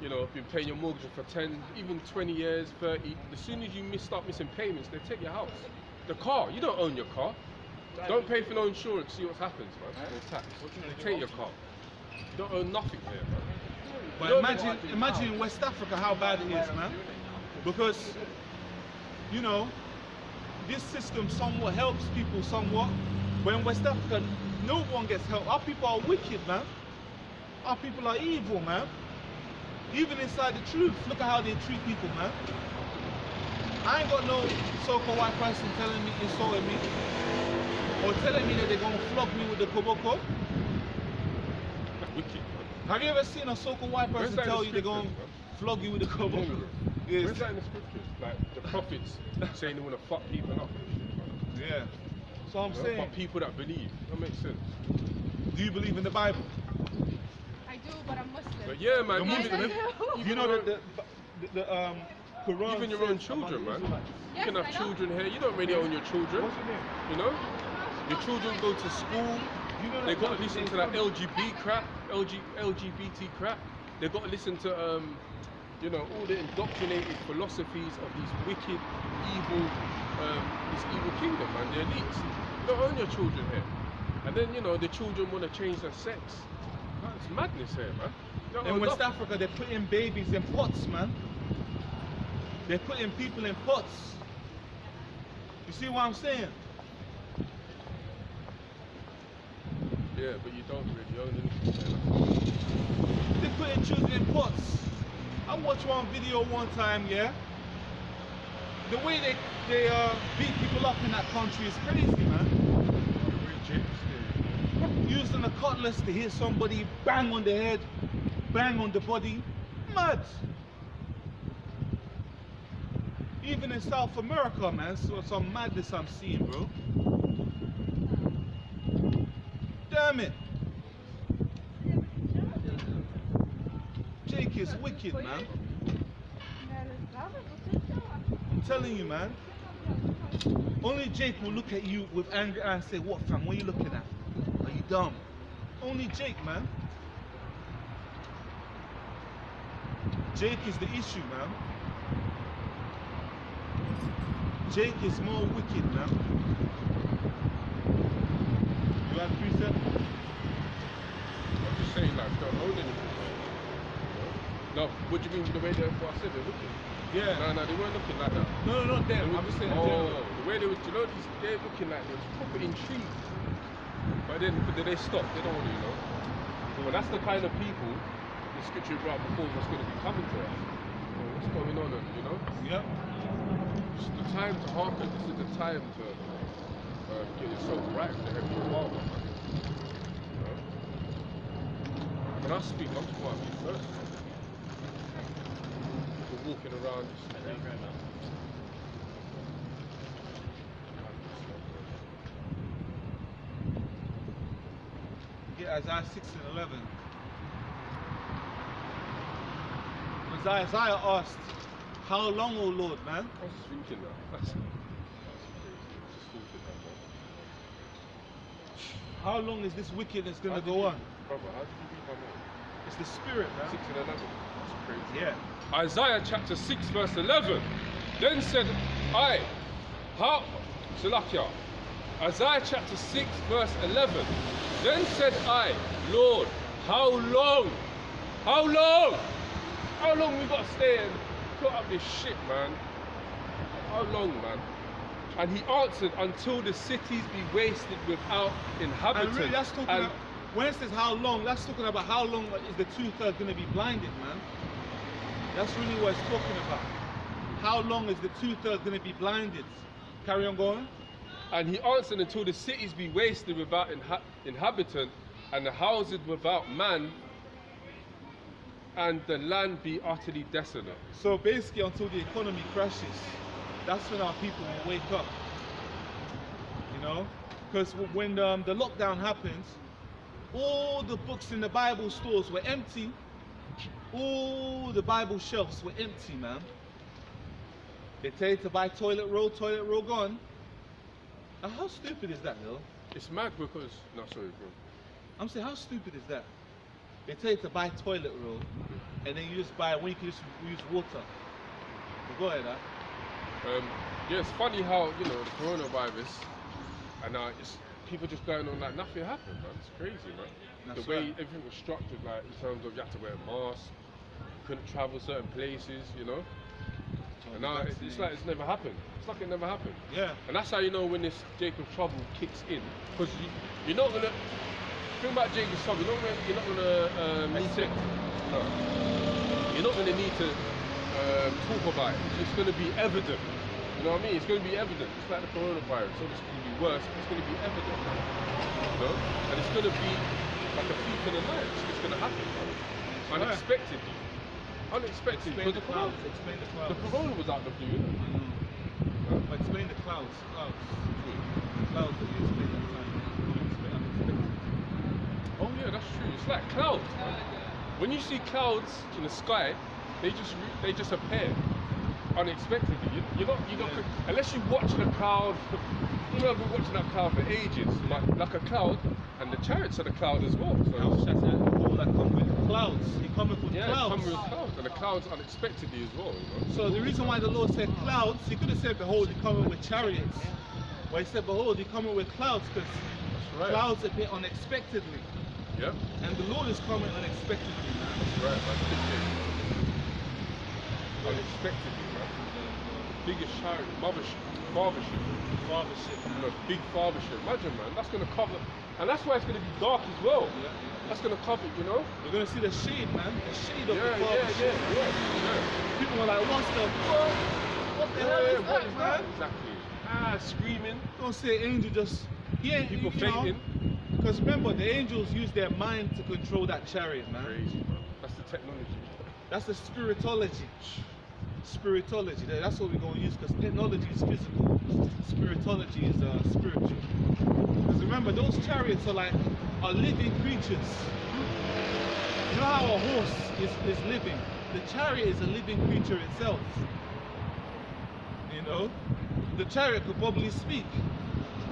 you know, been paying your mortgage for 10, even 20 years, 30. As soon as you start missing payments, they take your house. The car, you don't own your car. Don't pay for no insurance, see what happens, man. Or tax. They take your car. You don't own nothing here, man. But imagine in West Africa how bad it is, man. Because, you know, this system somewhat helps people somewhat. But in West Africa, no one gets help. Our people are wicked, man. Our people are evil, man. Even inside the truth, look at how they treat people, man. I ain't got no so-called white person telling me, insulting me, or telling me that they're gonna flog me with the koboko. Wicked, man. Have you ever seen a so-called white person tell you they're gonna flog you with the koboko? Where's that in the scriptures? Like the prophets saying they want to fuck people up. Yeah. So I'm saying. But people that believe, that makes sense. Do you believe in the Bible? I do, but I'm Muslim. But yeah, man, You're even, Muslim? You know that the Quran even your own says children, about man. You can have Yes, I know. children here. You don't really own your children. What's your name? You know, your children go to school. You know They that got to listen to that LGBT crap. They got to listen to you know, all the indoctrinated philosophies of these wicked, evil, this evil kingdom, man. The elites. You don't own your children here. And then, you know, the children want to change their sex. Man, it's madness here, man. You don't In own West nothing. Africa, they're putting babies in pots, man. They're putting people in pots. You see what I'm saying? Yeah, but you don't really own anything. They're putting children in pots. I watched one video one time, yeah. The way they beat people up in that country is crazy, man. Using a cutlass to hit somebody, bang on the head, bang on the body. Mad. Even in South America, man, so some madness I'm seeing, bro. Damn it. Jake is wicked, man. I'm telling you, man. Only Jake will look at you with anger and say, what, fam, what are you looking at? Are you dumb? Only Jake, man. Jake is the issue, man. Jake is more wicked, man. You have 3 seconds? I'm just saying, like, don't own anything. No, what do you mean the way they I said they're looking? Yeah. No, they weren't looking like that. No, not them. I'm just saying in general. The way they were, you know, they're looking like they were proper intrigued. But then they stopped, they don't want to, you know. But that's the kind of people the scripture brought before what's going to be coming to us. You know, what's going on, you know? Yep. It's the time to hearken, this is the time to get yourself right with the Heavenly Father, man. You know? When I speak, I'm just want to be first. We're walking around this street. Get Isaiah 6 and 11. Isaiah asked, how long, O Lord, man? I was just thinking that. Just thinking that, man. How long is this wickedness going to go on? Brother, how did you read my mind? It's the spirit, man. 6 and 11. That's crazy. Yeah. Isaiah chapter 6 verse 11. Then said I, how, Salakia. Isaiah chapter 6 verse 11. Then said I, Lord, how long? How long? How long we got to stay and put up this shit, man? How long, man? And he answered, until the cities be wasted without inhabitants. And really, that's talking about, when it says how long, that's talking about how long is the 2/3 going to be blinded, man. That's really what it's talking about. How long is the 2/3 going to be blinded? Carry on going. And he answered, until the cities be wasted without inhabitant, and the houses without man, and the land be utterly desolate. So basically, until the economy crashes, that's when our people will wake up. You know, because when the lockdown happens, all the books in the Bible stores were empty. All the Bible shelves were empty, man. They tell you to buy toilet roll gone. Now, how stupid is that, though? It's mad because, no, sorry, bro. I'm saying, how stupid is that? They tell you to buy toilet roll, and then you just buy when you can just use water. But go ahead, huh? Yeah, it's funny how, you know, the coronavirus, and it's people just going on like nothing happened, man. It's crazy, man. That's the way right. everything was structured, like in terms of you had to wear a mask, you couldn't travel certain places, you know. And now it's like it's never happened. It's like it never happened. Yeah. And that's how you know when this Jacob's trouble kicks in, because you're not gonna. The thing about Jacob's trouble, you're not gonna need to. You're not gonna need to talk about it. It's gonna be evident. You know what I mean? It's gonna be evident. It's like the coronavirus. Obviously, it's gonna be worse. But it's gonna be evident. You know, and it's gonna be like a thief in the night. It's gonna happen, man. Unexpectedly. Unexpectedly. Explain the clouds. Explain the clouds. The corona was out of the blue, innit? But explain the clouds. Clouds. Clouds that you explain that time. Explain unexpected. Oh yeah, that's true. It's like clouds, man. When you see clouds in the sky, they just appear unexpectedly. You're not unless you watch the cloud. You know, I've been watching that cloud for ages, like a cloud, and the chariots are the cloud as well. So All that come with clouds. He coming with yeah, clouds. come with clouds, and the clouds unexpectedly as well. You know? So the reason why the Lord said clouds, he could have said, behold, he coming with chariots. But he said, behold, he coming with clouds, because Right. clouds appear unexpectedly. Yeah, And the Lord is coming unexpectedly, man. that's right, man. Unexpectedly, man. Biggest chariot, fathership. Fathership. You know, big fathership. Imagine, man. That's gonna cover, and that's why it's gonna be dark as well. Yeah. That's gonna cover, you know. We're going to see the shade, man. The shade of Yeah, the fathership. yeah. People are like, what's the fuck? What the hell is What that, is man? that? Exactly. Screaming. Don't say angel just... Yeah, People fainting. Because remember, the angels use their mind to control that chariot, man. Crazy, man. That's the technology. That's the spiritology. Spiritology. That's what we're going to use, because technology is physical. Spiritology is spiritual. Because remember, those chariots are living creatures. You know how a horse is living? The chariot is a living creature itself. You know? The chariot could probably speak.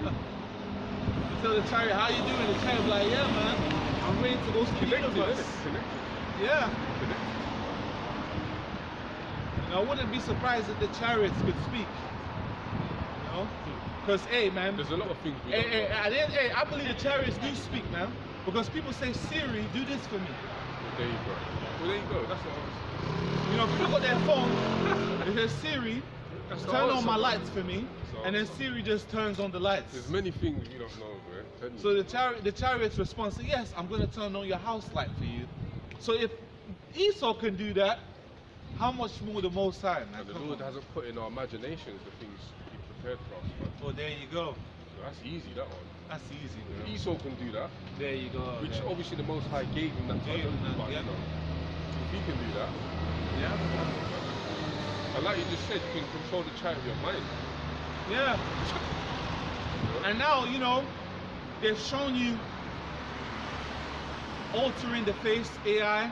You tell the chariot, how you doing? The chariot be like, yeah, man, I'm ready to go see the universe. Connected. Yeah. Connected. I wouldn't be surprised if the chariots could speak. You know? Because, hey, man. There's a lot of things we don't know. I believe the chariots do speak, man. Because people say, Siri, do this for me. There you go. Well, there you go. That's what I was. You know, people got their phone, it says, Siri, That's the turn on answer, my man. lights for me. That's the And then answer. Siri just turns on the lights. There's many things we don't know, bro. So the chariot's response is, yes, I'm going to turn on your house light for you. So if Esau can do that, how much more the Most High, man? And the Come Lord on. hasn't put in our imaginations the things He prepared for us, man. Oh, there you go. So that's easy, that one. That's easy, If bro. Esau can do that, There you go. which yeah. obviously the Most High gave him that Gave him talent, that, but yeah. you know, if he can do that, Yeah. and like you just said, you can control the chariot of your mind. Yeah. And now, you know, they've shown you altering the face AI.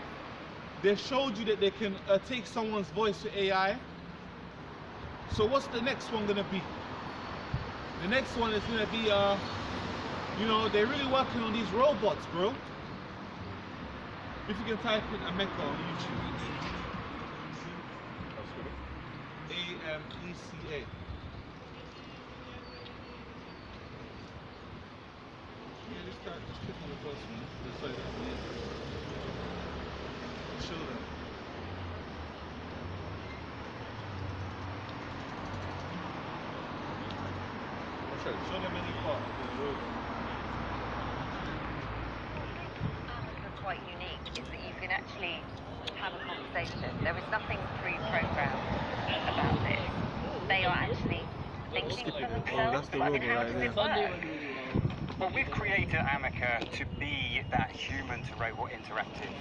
They've showed you that they can take someone's voice to AI. So what's the next one gonna be? The next one is gonna be, you know, they're really working on these robots, bro. If you can type in Ameka on YouTube. That's good. A-M-E-C-A. Yeah, just click on the first one. Sorry, that's the end. Show them. Okay. Show them any part of the road. What's quite unique is that you can actually have a conversation. There is nothing pre-programmed about this. They are actually thinking for themselves. that's the I mean, robot how right does it there. work? Well, we've created Amica to be that human-to-robot interactive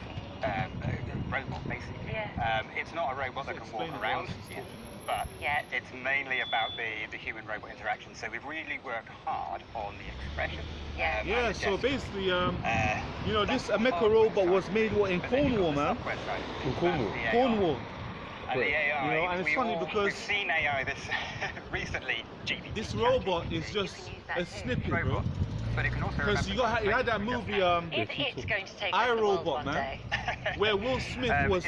robot, basically. Yeah. It's not a robot that can walk Explain it around, whilst it's talking, but Yeah. it's mainly about the human-robot interaction. So we've really worked hard on the expression. Yeah. and Yeah, the so gestures. basically, you know, this That's the Ameka hardware robot side. was made what in But then you've got Cornwall, the man. software side. In Cornwall? That's the AI. Cornwall. And the AI, You know, and it's funny because we've seen AI this recently. GPT this chat robot GPT. is just You can use that a too. snippet, bro. Robot. but it can also Because you had that movie, Is it going to take over the world iRobot, one man, day? where Will Smith was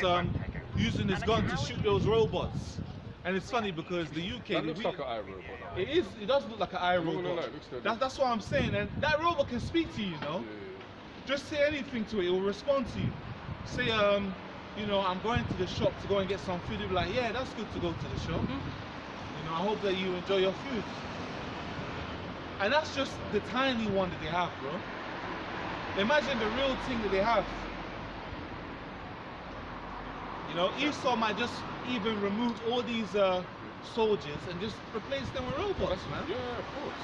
using his gun to shoot those robots. And it's funny because the UK, That looks like an iRobot. it does look like an iRobot. No, it looks good. That's what I'm saying. And that robot can speak to you, you know. Yeah. Just say anything to it, it will respond to you. Say, you know, I'm going to the shop to go and get some food. You'll be like, yeah, that's good to go to the shop. You know, I hope that you enjoy your food. And that's just the tiny one that they have, bro. Imagine the real thing that they have. You know, Esau might just even remove all these soldiers and just replace them with robots, man. Yeah, of course.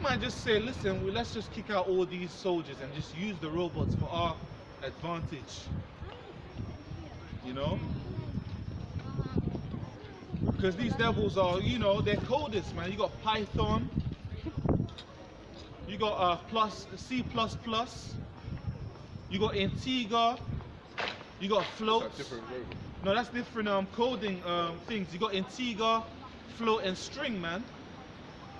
Might just say, listen, let's just kick out all these soldiers and just use the robots for our advantage. You know? Because these devils are, you know, they're coders, man. You got Python, you got C++, you got Integer, you got floats. That's different robot. No, that's different coding things. You got Integer, float, and string, man.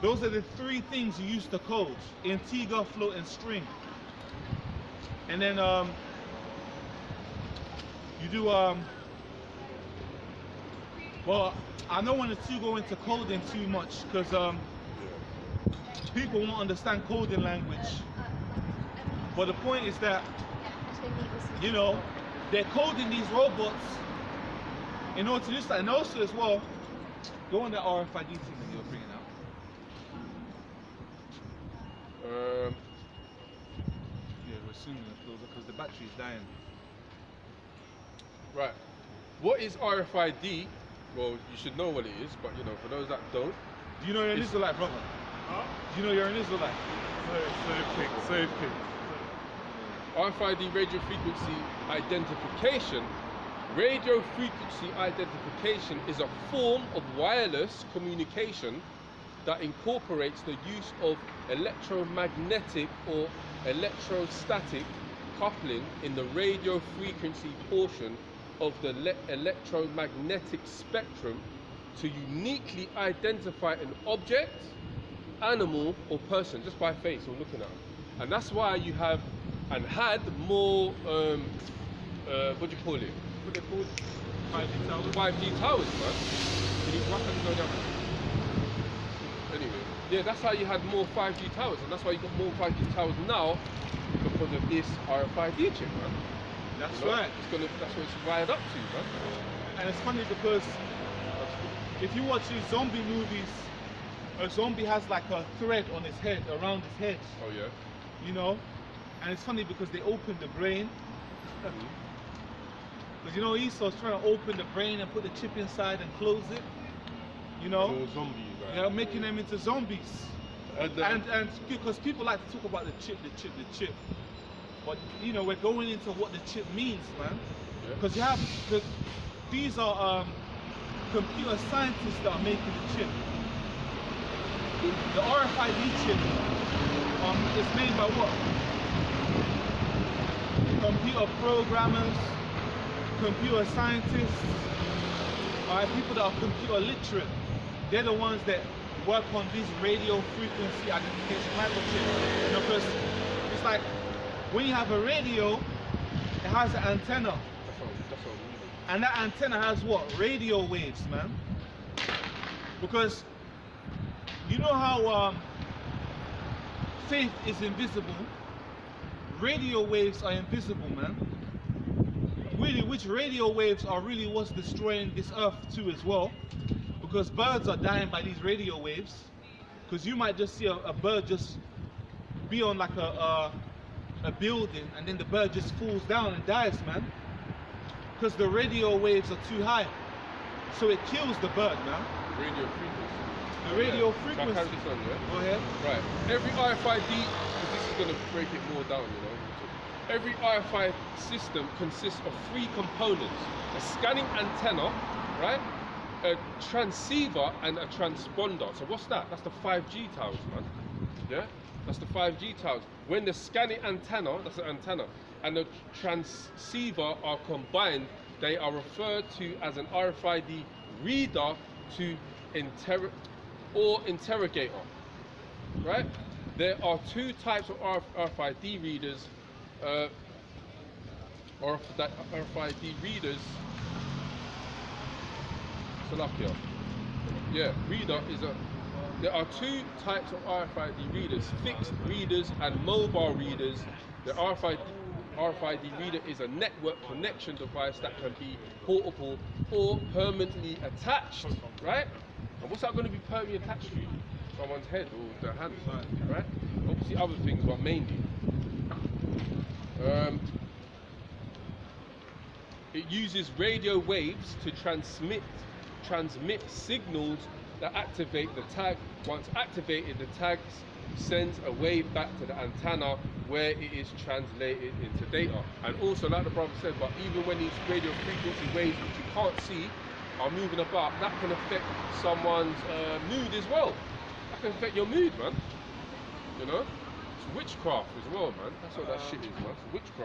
Those are the three things you use to code: Integer, float, and string. And then you do well, I don't want to go into coding too much because people won't understand coding language. But the point is that, you know, they're coding these robots in order to do that. And also as well, go on that RFID thing that you were bringing out. Yeah, we're soon going to close it because the battery is dying. Right. What is RFID? Well, you should know what it is, but you know, for those that don't, Do you know you're an Israelite, brother? Huh? Do you know you're an Israelite? Save king. RFID radio frequency identification. Radio frequency identification is a form of wireless communication that incorporates the use of electromagnetic or electrostatic coupling in the radio frequency portion of the electromagnetic spectrum to uniquely identify an object, animal, or person just by face or looking at them. And that's why you have and had more, what do you call it? What they called? 5G towers? 5G towers, man. Can you why can't you go down? Anyway, yeah, that's how you had more 5G towers, and that's why you got more 5G towers now because of this RFID chip, man. That's You know, right. That's what it's wired up to, man. And it's funny because if you watch these zombie movies, a zombie has like a thread on his head, around his head, Oh yeah. you know? And it's funny because they open the brain. Because you know, Esau's trying to open the brain and put the chip inside and close it, you know? More zombies, right? They're making them into zombies. And because people like to talk about the chip. But you know, we're going into what the chip means, man. Because these are computer scientists that are making the chip. The RFID chip is made by what? Computer programmers, computer scientists, people that are computer literate. They're the ones that work on these radio frequency identification microchips. You know, because it's like when you have a radio, it has an antenna. That's what we need. And that antenna has what? Radio waves, man. Because you know how faith is invisible, radio waves are invisible, man. Really, which radio waves are really what's destroying this earth too as well. Because birds are dying by these radio waves. Because you might just see a bird just be on like a building and then the bird just falls down and dies, man. Because the radio waves are too high. So it kills the bird, man. Radio frequency. The radio Can I frequency. carry this on, yeah? Go ahead. Right. Every RFID, because this is going to break it more down, you know. Every RFID system consists of 3 components: a scanning antenna, right? A transceiver and a transponder. So what's that? That's the 5G towers, man. Yeah? That's the 5G towers. When the scanning antenna, that's the antenna, and the transceiver are combined, they are referred to as an RFID reader to interrogator. right? There are two types of RFID readers. RFID readers. Salakia. Yeah, reader is a. There are two types of RFID readers: fixed readers and mobile readers. The RFID reader is a network connection device that can be portable or permanently attached, right? And what's that going to be permanently attached to? Someone's head or their hand, right? Obviously other things, but mainly. It uses radio waves to transmit signals that activate the tag. Once activated, the tag sends a wave back to the antenna where it is translated into data. And also, like the brother said, but even when these radio frequency waves, which you can't see, are moving about, that can affect someone's mood as well. That can affect your mood, man. You know? It's witchcraft as well, man. That's what that shit is, man. It's witchcraft.